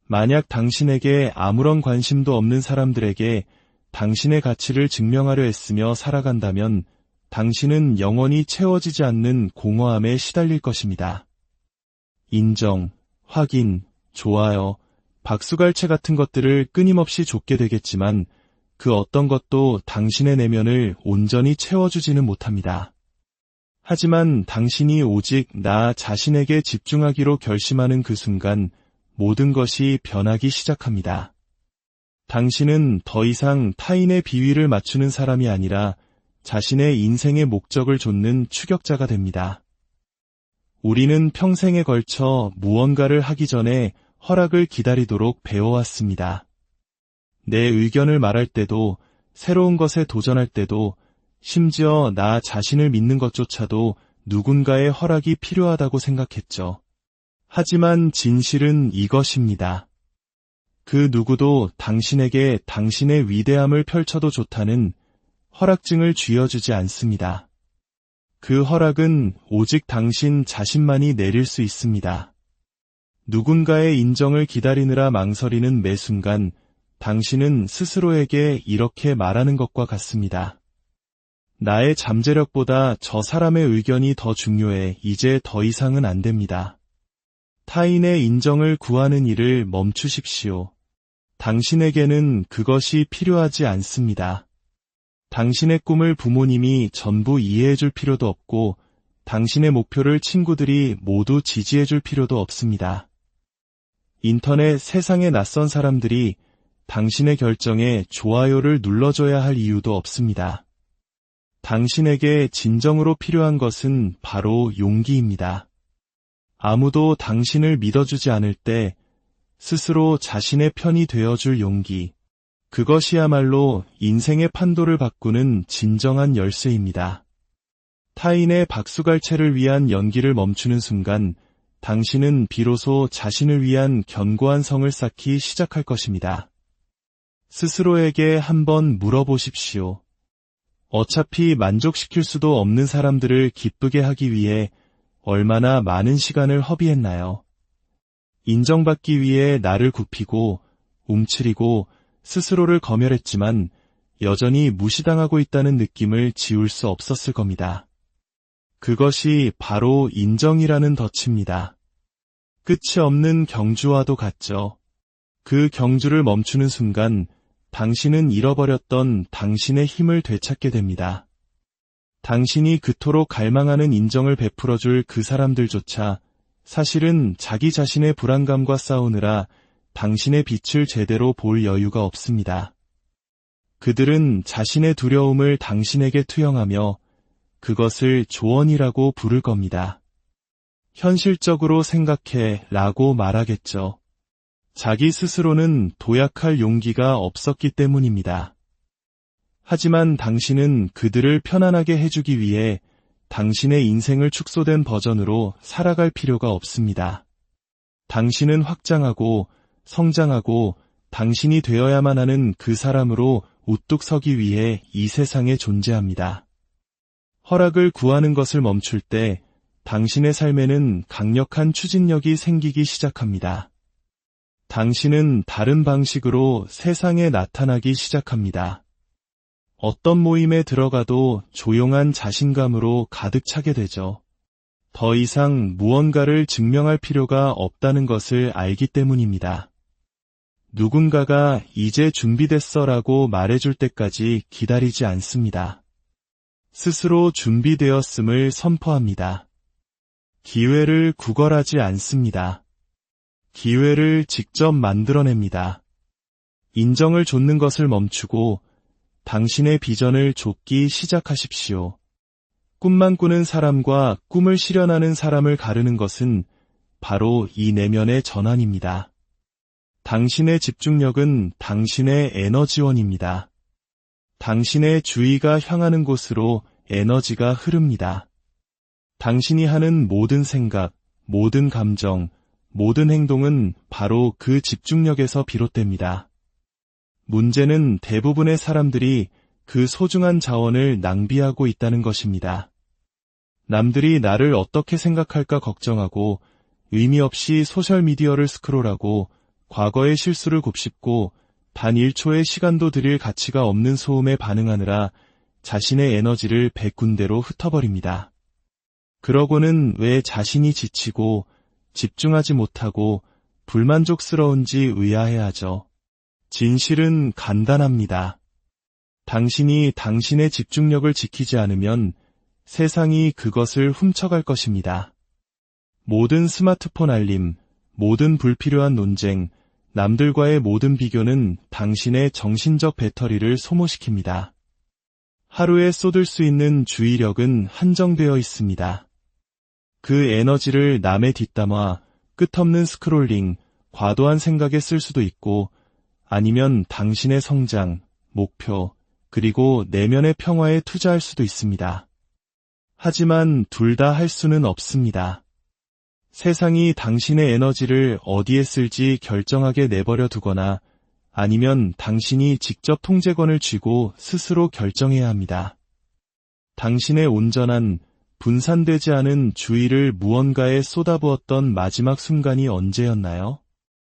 만약 당신에게 아무런 관심도 없는 사람들에게 당신의 가치를 증명하려 애쓰며 살아간다면 당신은 영원히 채워지지 않는 공허함에 시달릴 것입니다. 인정, 확인, 좋아요, 박수갈채 같은 것들을 끊임없이 좇게 되겠지만 그 어떤 것도 당신의 내면을 온전히 채워주지는 못합니다. 하지만 당신이 오직 나 자신에게 집중하기로 결심하는 그 순간 모든 것이 변하기 시작합니다. 당신은 더 이상 타인의 비위를 맞추는 사람이 아니라 자신의 인생의 목적을 좇는 추격자가 됩니다. 우리는 평생에 걸쳐 무언가를 하기 전에 허락을 기다리도록 배워왔습니다. 내 의견을 말할 때도, 새로운 것에 도전할 때도, 심지어 나 자신을 믿는 것조차도 누군가의 허락이 필요하다고 생각했죠. 하지만 진실은 이것입니다. 그 누구도 당신에게 당신의 위대함을 펼쳐도 좋다는 허락증을 쥐어주지 않습니다. 그 허락은 오직 당신 자신만이 내릴 수 있습니다. 누군가의 인정을 기다리느라 망설이는 매 순간 당신은 스스로에게 이렇게 말하는 것과 같습니다. 나의 잠재력보다 저 사람의 의견이 더 중요해. 이제 더 이상은 안 됩니다. 타인의 인정을 구하는 일을 멈추십시오. 당신에게는 그것이 필요하지 않습니다. 당신의 꿈을 부모님이 전부 이해해줄 필요도 없고 당신의 목표를 친구들이 모두 지지해줄 필요도 없습니다. 인터넷 세상의 낯선 사람들이 당신의 결정에 좋아요를 눌러줘야 할 이유도 없습니다. 당신에게 진정으로 필요한 것은 바로 용기입니다. 아무도 당신을 믿어주지 않을 때 스스로 자신의 편이 되어줄 용기, 그것이야말로 인생의 판도를 바꾸는 진정한 열쇠입니다. 타인의 박수갈채를 위한 연기를 멈추는 순간 당신은 비로소 자신을 위한 견고한 성을 쌓기 시작할 것입니다. 스스로에게 한번 물어보십시오. 어차피 만족시킬 수도 없는 사람들을 기쁘게 하기 위해 얼마나 많은 시간을 허비했나요? 인정받기 위해 나를 굽히고 움츠리고 스스로를 검열했지만 여전히 무시당하고 있다는 느낌을 지울 수 없었을 겁니다. 그것이 바로 인정이라는 덫입니다. 끝이 없는 경주와도 같죠. 그 경주를 멈추는 순간 당신은 잃어버렸던 당신의 힘을 되찾게 됩니다. 당신이 그토록 갈망하는 인정을 베풀어줄 그 사람들조차 사실은 자기 자신의 불안감과 싸우느라 당신의 빛을 제대로 볼 여유가 없습니다. 그들은 자신의 두려움을 당신에게 투영하며 그것을 조언이라고 부를 겁니다. 현실적으로 생각해 라고 말하겠죠. 자기 스스로는 도약할 용기가 없었기 때문입니다. 하지만 당신은 그들을 편안하게 해주기 위해 당신의 인생을 축소된 버전으로 살아갈 필요가 없습니다. 당신은 확장하고 성장하고 당신이 되어야만 하는 그 사람으로 우뚝 서기 위해 이 세상에 존재합니다. 허락을 구하는 것을 멈출 때 당신의 삶에는 강력한 추진력이 생기기 시작합니다. 당신은 다른 방식으로 세상에 나타나기 시작합니다. 어떤 모임에 들어가도 조용한 자신감으로 가득 차게 되죠. 더 이상 무언가를 증명할 필요가 없다는 것을 알기 때문입니다. 누군가가 이제 준비됐어 라고 말해줄 때까지 기다리지 않습니다. 스스로 준비되었음을 선포합니다. 기회를 구걸하지 않습니다. 기회를 직접 만들어냅니다. 인정을 좇는 것을 멈추고 당신의 비전을 좇기 시작하십시오. 꿈만 꾸는 사람과 꿈을 실현하는 사람을 가르는 것은 바로 이 내면의 전환입니다. 당신의 집중력은 당신의 에너지원입니다. 당신의 주의가 향하는 곳으로 에너지가 흐릅니다. 당신이 하는 모든 생각, 모든 감정, 모든 행동은 바로 그 집중력에서 비롯됩니다. 문제는 대부분의 사람들이 그 소중한 자원을 낭비하고 있다는 것입니다. 남들이 나를 어떻게 생각할까 걱정하고 의미 없이 소셜미디어를 스크롤하고 과거의 실수를 곱씹고 단 1초의 시간도 들일 가치가 없는 소음에 반응하느라 자신의 에너지를 100군데로 흩어버립니다. 그러고는 왜 자신이 지치고 집중하지 못하고 불만족스러운지 의아해하죠. 진실은 간단합니다. 당신이 당신의 집중력을 지키지 않으면 세상이 그것을 훔쳐갈 것입니다. 모든 스마트폰 알림, 모든 불필요한 논쟁, 남들과의 모든 비교는 당신의 정신적 배터리를 소모시킵니다. 하루에 쏟을 수 있는 주의력은 한정되어 있습니다. 그 에너지를 남의 뒷담화, 끝없는 스크롤링, 과도한 생각에 쓸 수도 있고 아니면 당신의 성장, 목표, 그리고 내면의 평화에 투자할 수도 있습니다. 하지만 둘 다 할 수는 없습니다. 세상이 당신의 에너지를 어디에 쓸지 결정하게 내버려 두거나 아니면 당신이 직접 통제권을 쥐고 스스로 결정해야 합니다. 당신의 온전한, 분산되지 않은 주의를 무언가에 쏟아부었던 마지막 순간이 언제였나요?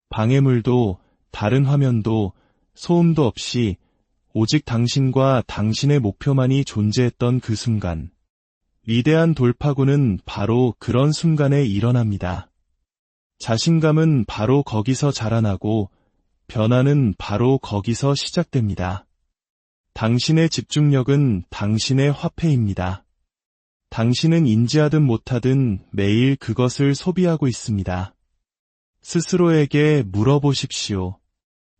방해물도, 다른 화면도, 소음도 없이 오직 당신과 당신의 목표만이 존재했던 그 순간. 위대한 돌파구는 바로 그런 순간에 일어납니다. 자신감은 바로 거기서 자라나고 변화는 바로 거기서 시작됩니다. 당신의 집중력은 당신의 화폐입니다. 당신은 인지하든 못하든 매일 그것을 소비하고 있습니다. 스스로에게 물어보십시오.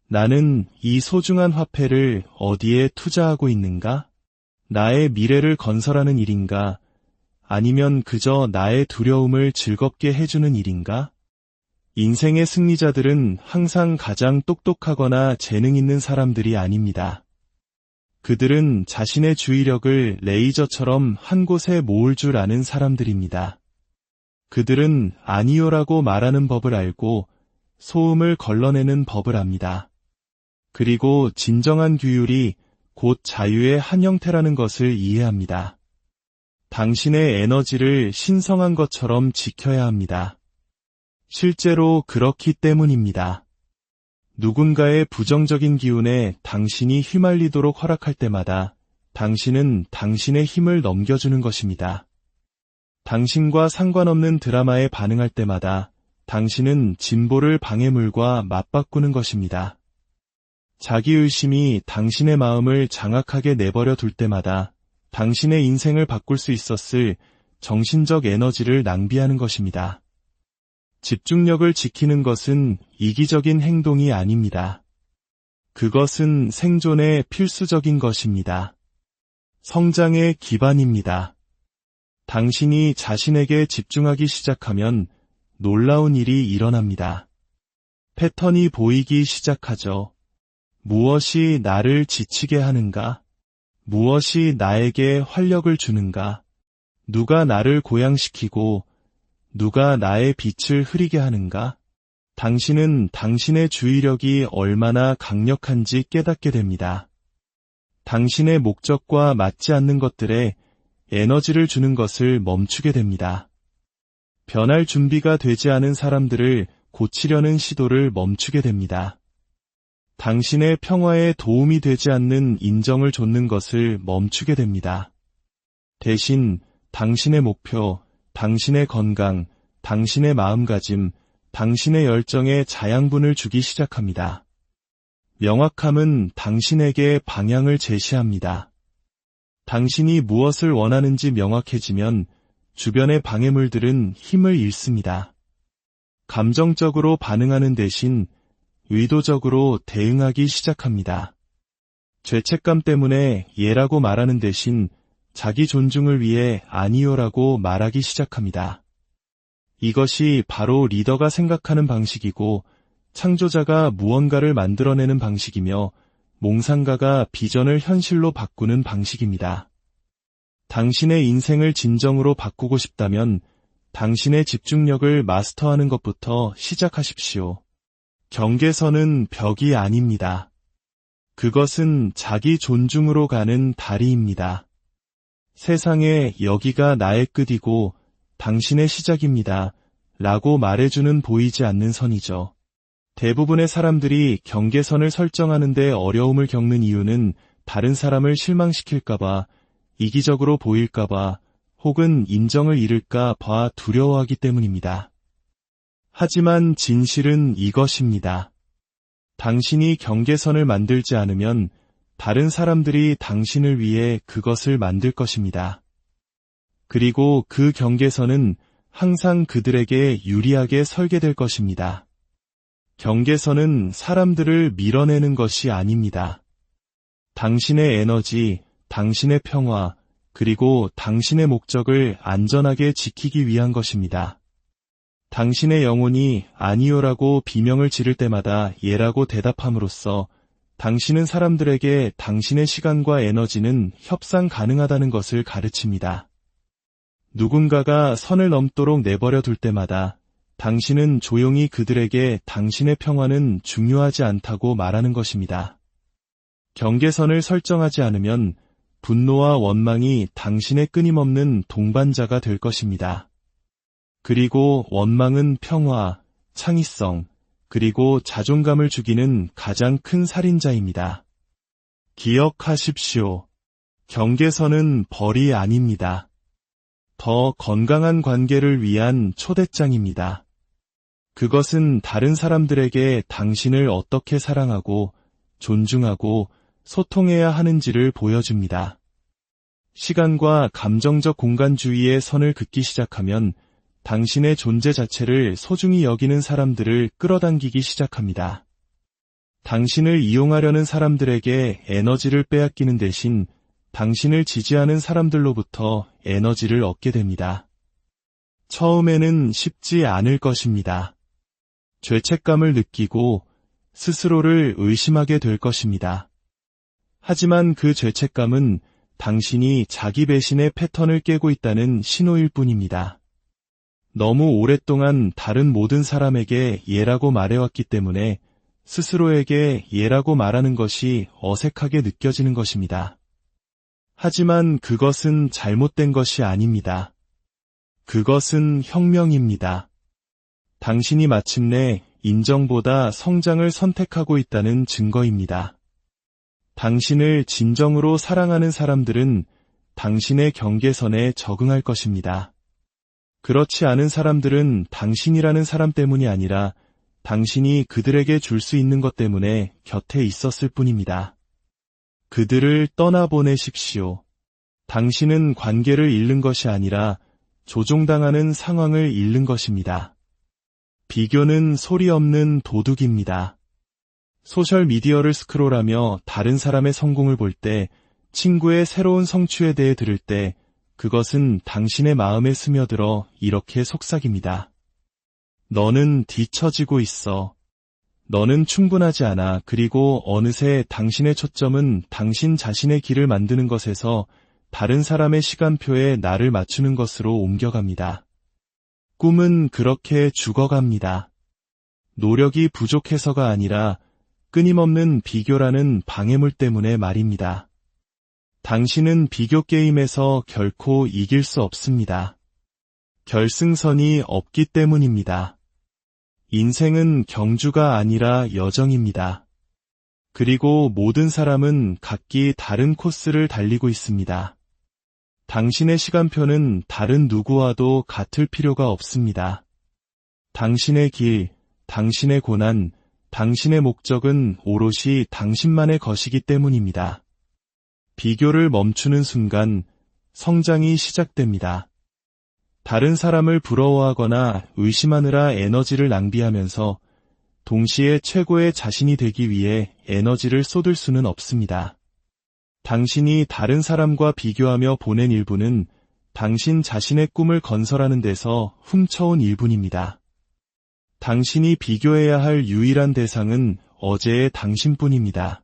나는 이 소중한 화폐를 어디에 투자하고 있는가? 나의 미래를 건설하는 일인가? 아니면 그저 나의 두려움을 즐겁게 해주는 일인가? 인생의 승리자들은 항상 가장 똑똑하거나 재능 있는 사람들이 아닙니다. 그들은 자신의 주의력을 레이저처럼 한 곳에 모을 줄 아는 사람들입니다. 그들은 아니요라고 말하는 법을 알고 소음을 걸러내는 법을 압니다. 그리고 진정한 규율이 곧 자유의 한 형태라는 것을 이해합니다. 당신의 에너지를 신성한 것처럼 지켜야 합니다. 실제로 그렇기 때문입니다. 누군가의 부정적인 기운에 당신이 휘말리도록 허락할 때마다 당신은 당신의 힘을 넘겨주는 것입니다. 당신과 상관없는 드라마에 반응할 때마다 당신은 진보를 방해물과 맞바꾸는 것입니다. 자기의심이 당신의 마음을 장악하게 내버려 둘 때마다 당신의 인생을 바꿀 수 있었을 정신적 에너지를 낭비하는 것입니다. 집중력을 지키는 것은 이기적인 행동이 아닙니다. 그것은 생존에 필수적인 것입니다. 성장의 기반입니다. 당신이 자신에게 집중하기 시작하면 놀라운 일이 일어납니다. 패턴이 보이기 시작하죠. 무엇이 나를 지치게 하는가? 무엇이 나에게 활력을 주는가? 누가 나를 고양시키고 누가 나의 빛을 흐리게 하는가? 당신은 당신의 주의력이 얼마나 강력한지 깨닫게 됩니다. 당신의 목적과 맞지 않는 것들에 에너지를 주는 것을 멈추게 됩니다. 변할 준비가 되지 않은 사람들을 고치려는 시도를 멈추게 됩니다. 당신의 평화에 도움이 되지 않는 인정을 좇는 것을 멈추게 됩니다. 대신 당신의 목표, 당신의 건강, 당신의 마음가짐, 당신의 열정에 자양분을 주기 시작합니다. 명확함은 당신에게 방향을 제시합니다. 당신이 무엇을 원하는지 명확해지면 주변의 방해물들은 힘을 잃습니다. 감정적으로 반응하는 대신 의도적으로 대응하기 시작합니다. 죄책감 때문에 예라고 말하는 대신 자기 존중을 위해 아니요라고 말하기 시작합니다. 이것이 바로 리더가 생각하는 방식이고 창조자가 무언가를 만들어내는 방식이며 몽상가가 비전을 현실로 바꾸는 방식입니다. 당신의 인생을 진정으로 바꾸고 싶다면 당신의 집중력을 마스터하는 것부터 시작하십시오. 경계선은 벽이 아닙니다. 그것은 자기 존중으로 가는 다리입니다. 세상에 여기가 나의 끝이고 당신의 시작입니다. 라고 말해주는 보이지 않는 선이죠. 대부분의 사람들이 경계선을 설정하는데 어려움을 겪는 이유는 다른 사람을 실망시킬까봐, 이기적으로 보일까봐, 혹은 인정을 잃을까 봐 두려워하기 때문입니다. 하지만 진실은 이것입니다. 당신이 경계선을 만들지 않으면 다른 사람들이 당신을 위해 그것을 만들 것입니다. 그리고 그 경계선은 항상 그들에게 유리하게 설계될 것입니다. 경계선은 사람들을 밀어내는 것이 아닙니다. 당신의 에너지, 당신의 평화, 그리고 당신의 목적을 안전하게 지키기 위한 것입니다. 당신의 영혼이 아니요라고 비명을 지를 때마다 예라고 대답함으로써 당신은 사람들에게 당신의 시간과 에너지는 협상 가능하다는 것을 가르칩니다. 누군가가 선을 넘도록 내버려 둘 때마다 당신은 조용히 그들에게 당신의 평화는 중요하지 않다고 말하는 것입니다. 경계선을 설정하지 않으면 분노와 원망이 당신의 끊임없는 동반자가 될 것입니다. 그리고 원망은 평화, 창의성, 그리고 자존감을 죽이는 가장 큰 살인자입니다. 기억하십시오. 경계선은 벌이 아닙니다. 더 건강한 관계를 위한 초대장입니다. 그것은 다른 사람들에게 당신을 어떻게 사랑하고 존중하고 소통해야 하는지를 보여줍니다. 시간과 감정적 공간주의의 선을 긋기 시작하면 당신의 존재 자체를 소중히 여기는 사람들을 끌어당기기 시작합니다. 당신을 이용하려는 사람들에게 에너지를 빼앗기는 대신 당신을 지지하는 사람들로부터 에너지를 얻게 됩니다. 처음에는 쉽지 않을 것입니다. 죄책감을 느끼고 스스로를 의심하게 될 것입니다. 하지만 그 죄책감은 당신이 자기 배신의 패턴을 깨고 있다는 신호일 뿐입니다. 너무 오랫동안 다른 모든 사람에게 예라고 말해왔기 때문에 스스로에게 예라고 말하는 것이 어색하게 느껴지는 것입니다. 하지만 그것은 잘못된 것이 아닙니다. 그것은 혁명입니다. 당신이 마침내 인정보다 성장을 선택하고 있다는 증거입니다. 당신을 진정으로 사랑하는 사람들은 당신의 경계선에 적응할 것입니다. 그렇지 않은 사람들은 당신이라는 사람 때문이 아니라 당신이 그들에게 줄 수 있는 것 때문에 곁에 있었을 뿐입니다. 그들을 떠나보내십시오. 당신은 관계를 잃는 것이 아니라 조종당하는 상황을 잃는 것입니다. 비교는 소리 없는 도둑입니다. 소셜미디어를 스크롤하며 다른 사람의 성공을 볼 때, 친구의 새로운 성취에 대해 들을 때, 그것은 당신의 마음에 스며들어 이렇게 속삭입니다. 너는 뒤처지고 있어. 너는 충분하지 않아. 그리고 어느새 당신의 초점은 당신 자신의 길을 만드는 것에서 다른 사람의 시간표에 나를 맞추는 것으로 옮겨갑니다. 꿈은 그렇게 죽어갑니다. 노력이 부족해서가 아니라 끊임없는 비교라는 방해물 때문에 말입니다. 당신은 비교 게임에서 결코 이길 수 없습니다. 결승선이 없기 때문입니다. 인생은 경주가 아니라 여정입니다. 그리고 모든 사람은 각기 다른 코스를 달리고 있습니다. 당신의 시간표는 다른 누구와도 같을 필요가 없습니다. 당신의 길, 당신의 고난, 당신의 목적은 오롯이 당신만의 것이기 때문입니다. 비교를 멈추는 순간 성장이 시작됩니다. 다른 사람을 부러워하거나 의심하느라 에너지를 낭비하면서 동시에 최고의 자신이 되기 위해 에너지를 쏟을 수는 없습니다. 당신이 다른 사람과 비교하며 보낸 1분은 당신 자신의 꿈을 건설하는 데서 훔쳐온 1분입니다. 당신이 비교해야 할 유일한 대상은 어제의 당신뿐입니다.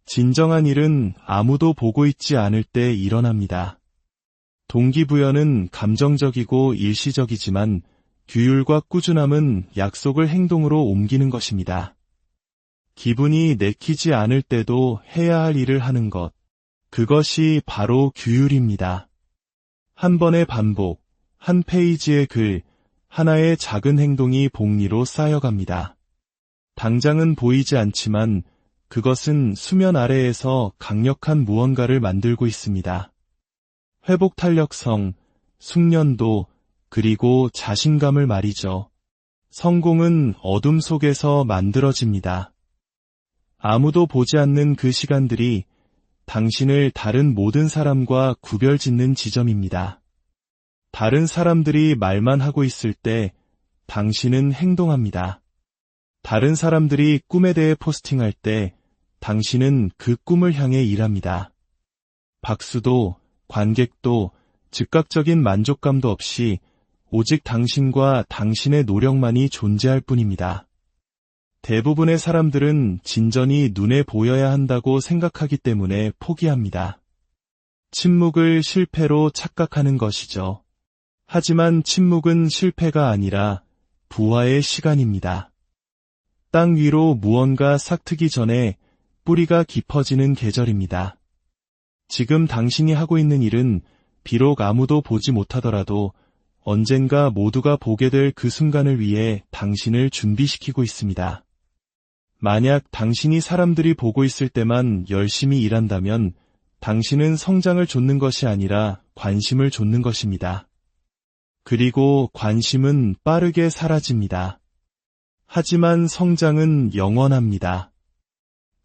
진정한 일은 아무도 보고 있지 않을 때 일어납니다. 동기부여는 감정적이고 일시적이지만 규율과 꾸준함은 약속을 행동으로 옮기는 것입니다. 기분이 내키지 않을 때도 해야 할 일을 하는 것, 그것이 바로 규율입니다. 한 번의 반복, 한 페이지의 글, 하나의 작은 행동이 복리로 쌓여갑니다. 당장은 보이지 않지만 그것은 수면 아래에서 강력한 무언가를 만들고 있습니다. 회복 탄력성, 숙련도, 그리고 자신감을 말이죠. 성공은 어둠 속에서 만들어집니다. 아무도 보지 않는 그 시간들이 당신을 다른 모든 사람과 구별짓는 지점입니다. 다른 사람들이 말만 하고 있을 때 당신은 행동합니다. 다른 사람들이 꿈에 대해 포스팅할 때 당신은 그 꿈을 향해 일합니다. 박수도, 관객도, 즉각적인 만족감도 없이 오직 당신과 당신의 노력만이 존재할 뿐입니다. 대부분의 사람들은 진전이 눈에 보여야 한다고 생각하기 때문에 포기합니다. 침묵을 실패로 착각하는 것이죠. 하지만 침묵은 실패가 아니라 부화의 시간입니다. 땅 위로 무언가 싹트기 전에 뿌리가 깊어지는 계절입니다. 지금 당신이 하고 있는 일은 비록 아무도 보지 못하더라도 언젠가 모두가 보게 될 그 순간을 위해 당신을 준비시키고 있습니다. 만약 당신이 사람들이 보고 있을 때만 열심히 일한다면 당신은 성장을 좇는 것이 아니라 관심을 좇는 것입니다. 그리고 관심은 빠르게 사라집니다. 하지만 성장은 영원합니다.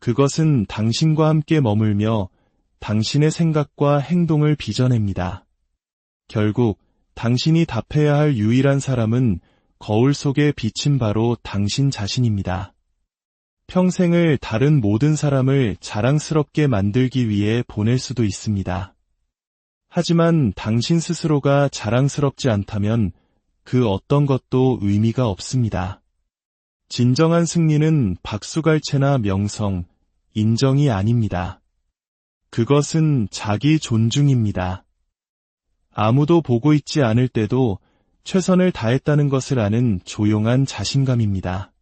그것은 당신과 함께 머물며 당신의 생각과 행동을 빚어냅니다. 결국 당신이 답해야 할 유일한 사람은 거울 속에 비친 바로 당신 자신입니다. 평생을 다른 모든 사람을 자랑스럽게 만들기 위해 보낼 수도 있습니다. 하지만 당신 스스로가 자랑스럽지 않다면 그 어떤 것도 의미가 없습니다. 진정한 승리는 박수갈채나 명성, 인정이 아닙니다. 그것은 자기 존중입니다. 아무도 보고 있지 않을 때도 최선을 다했다는 것을 아는 조용한 자신감입니다.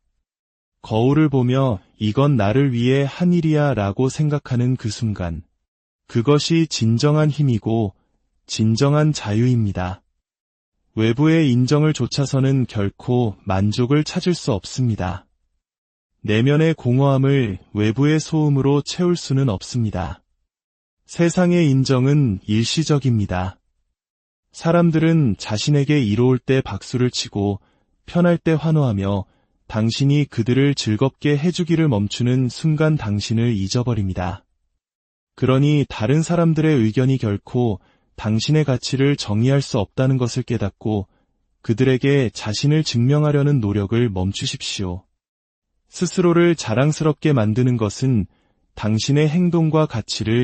거울을 보며 이건 나를 위해 한 일이야 라고 생각하는 그 순간, 그것이 진정한 힘이고 진정한 자유입니다. 외부의 인정을 좇아서는 결코 만족을 찾을 수 없습니다. 내면의 공허함을 외부의 소음으로 채울 수는 없습니다. 세상의 인정은 일시적입니다. 사람들은 자신에게 이로울 때 박수를 치고 편할 때 환호하며 당신이 그들을 즐겁게 해주기를 멈추는 순간 당신을 잊어버립니다. 그러니 다른 사람들의 의견이 결코 당신의 가치를 정의할 수 없다는 것을 깨닫고 그들에게 자신을 증명하려는 노력을 멈추십시오. 스스로를 자랑스럽게 만드는 것은 당신의 행동과 가치를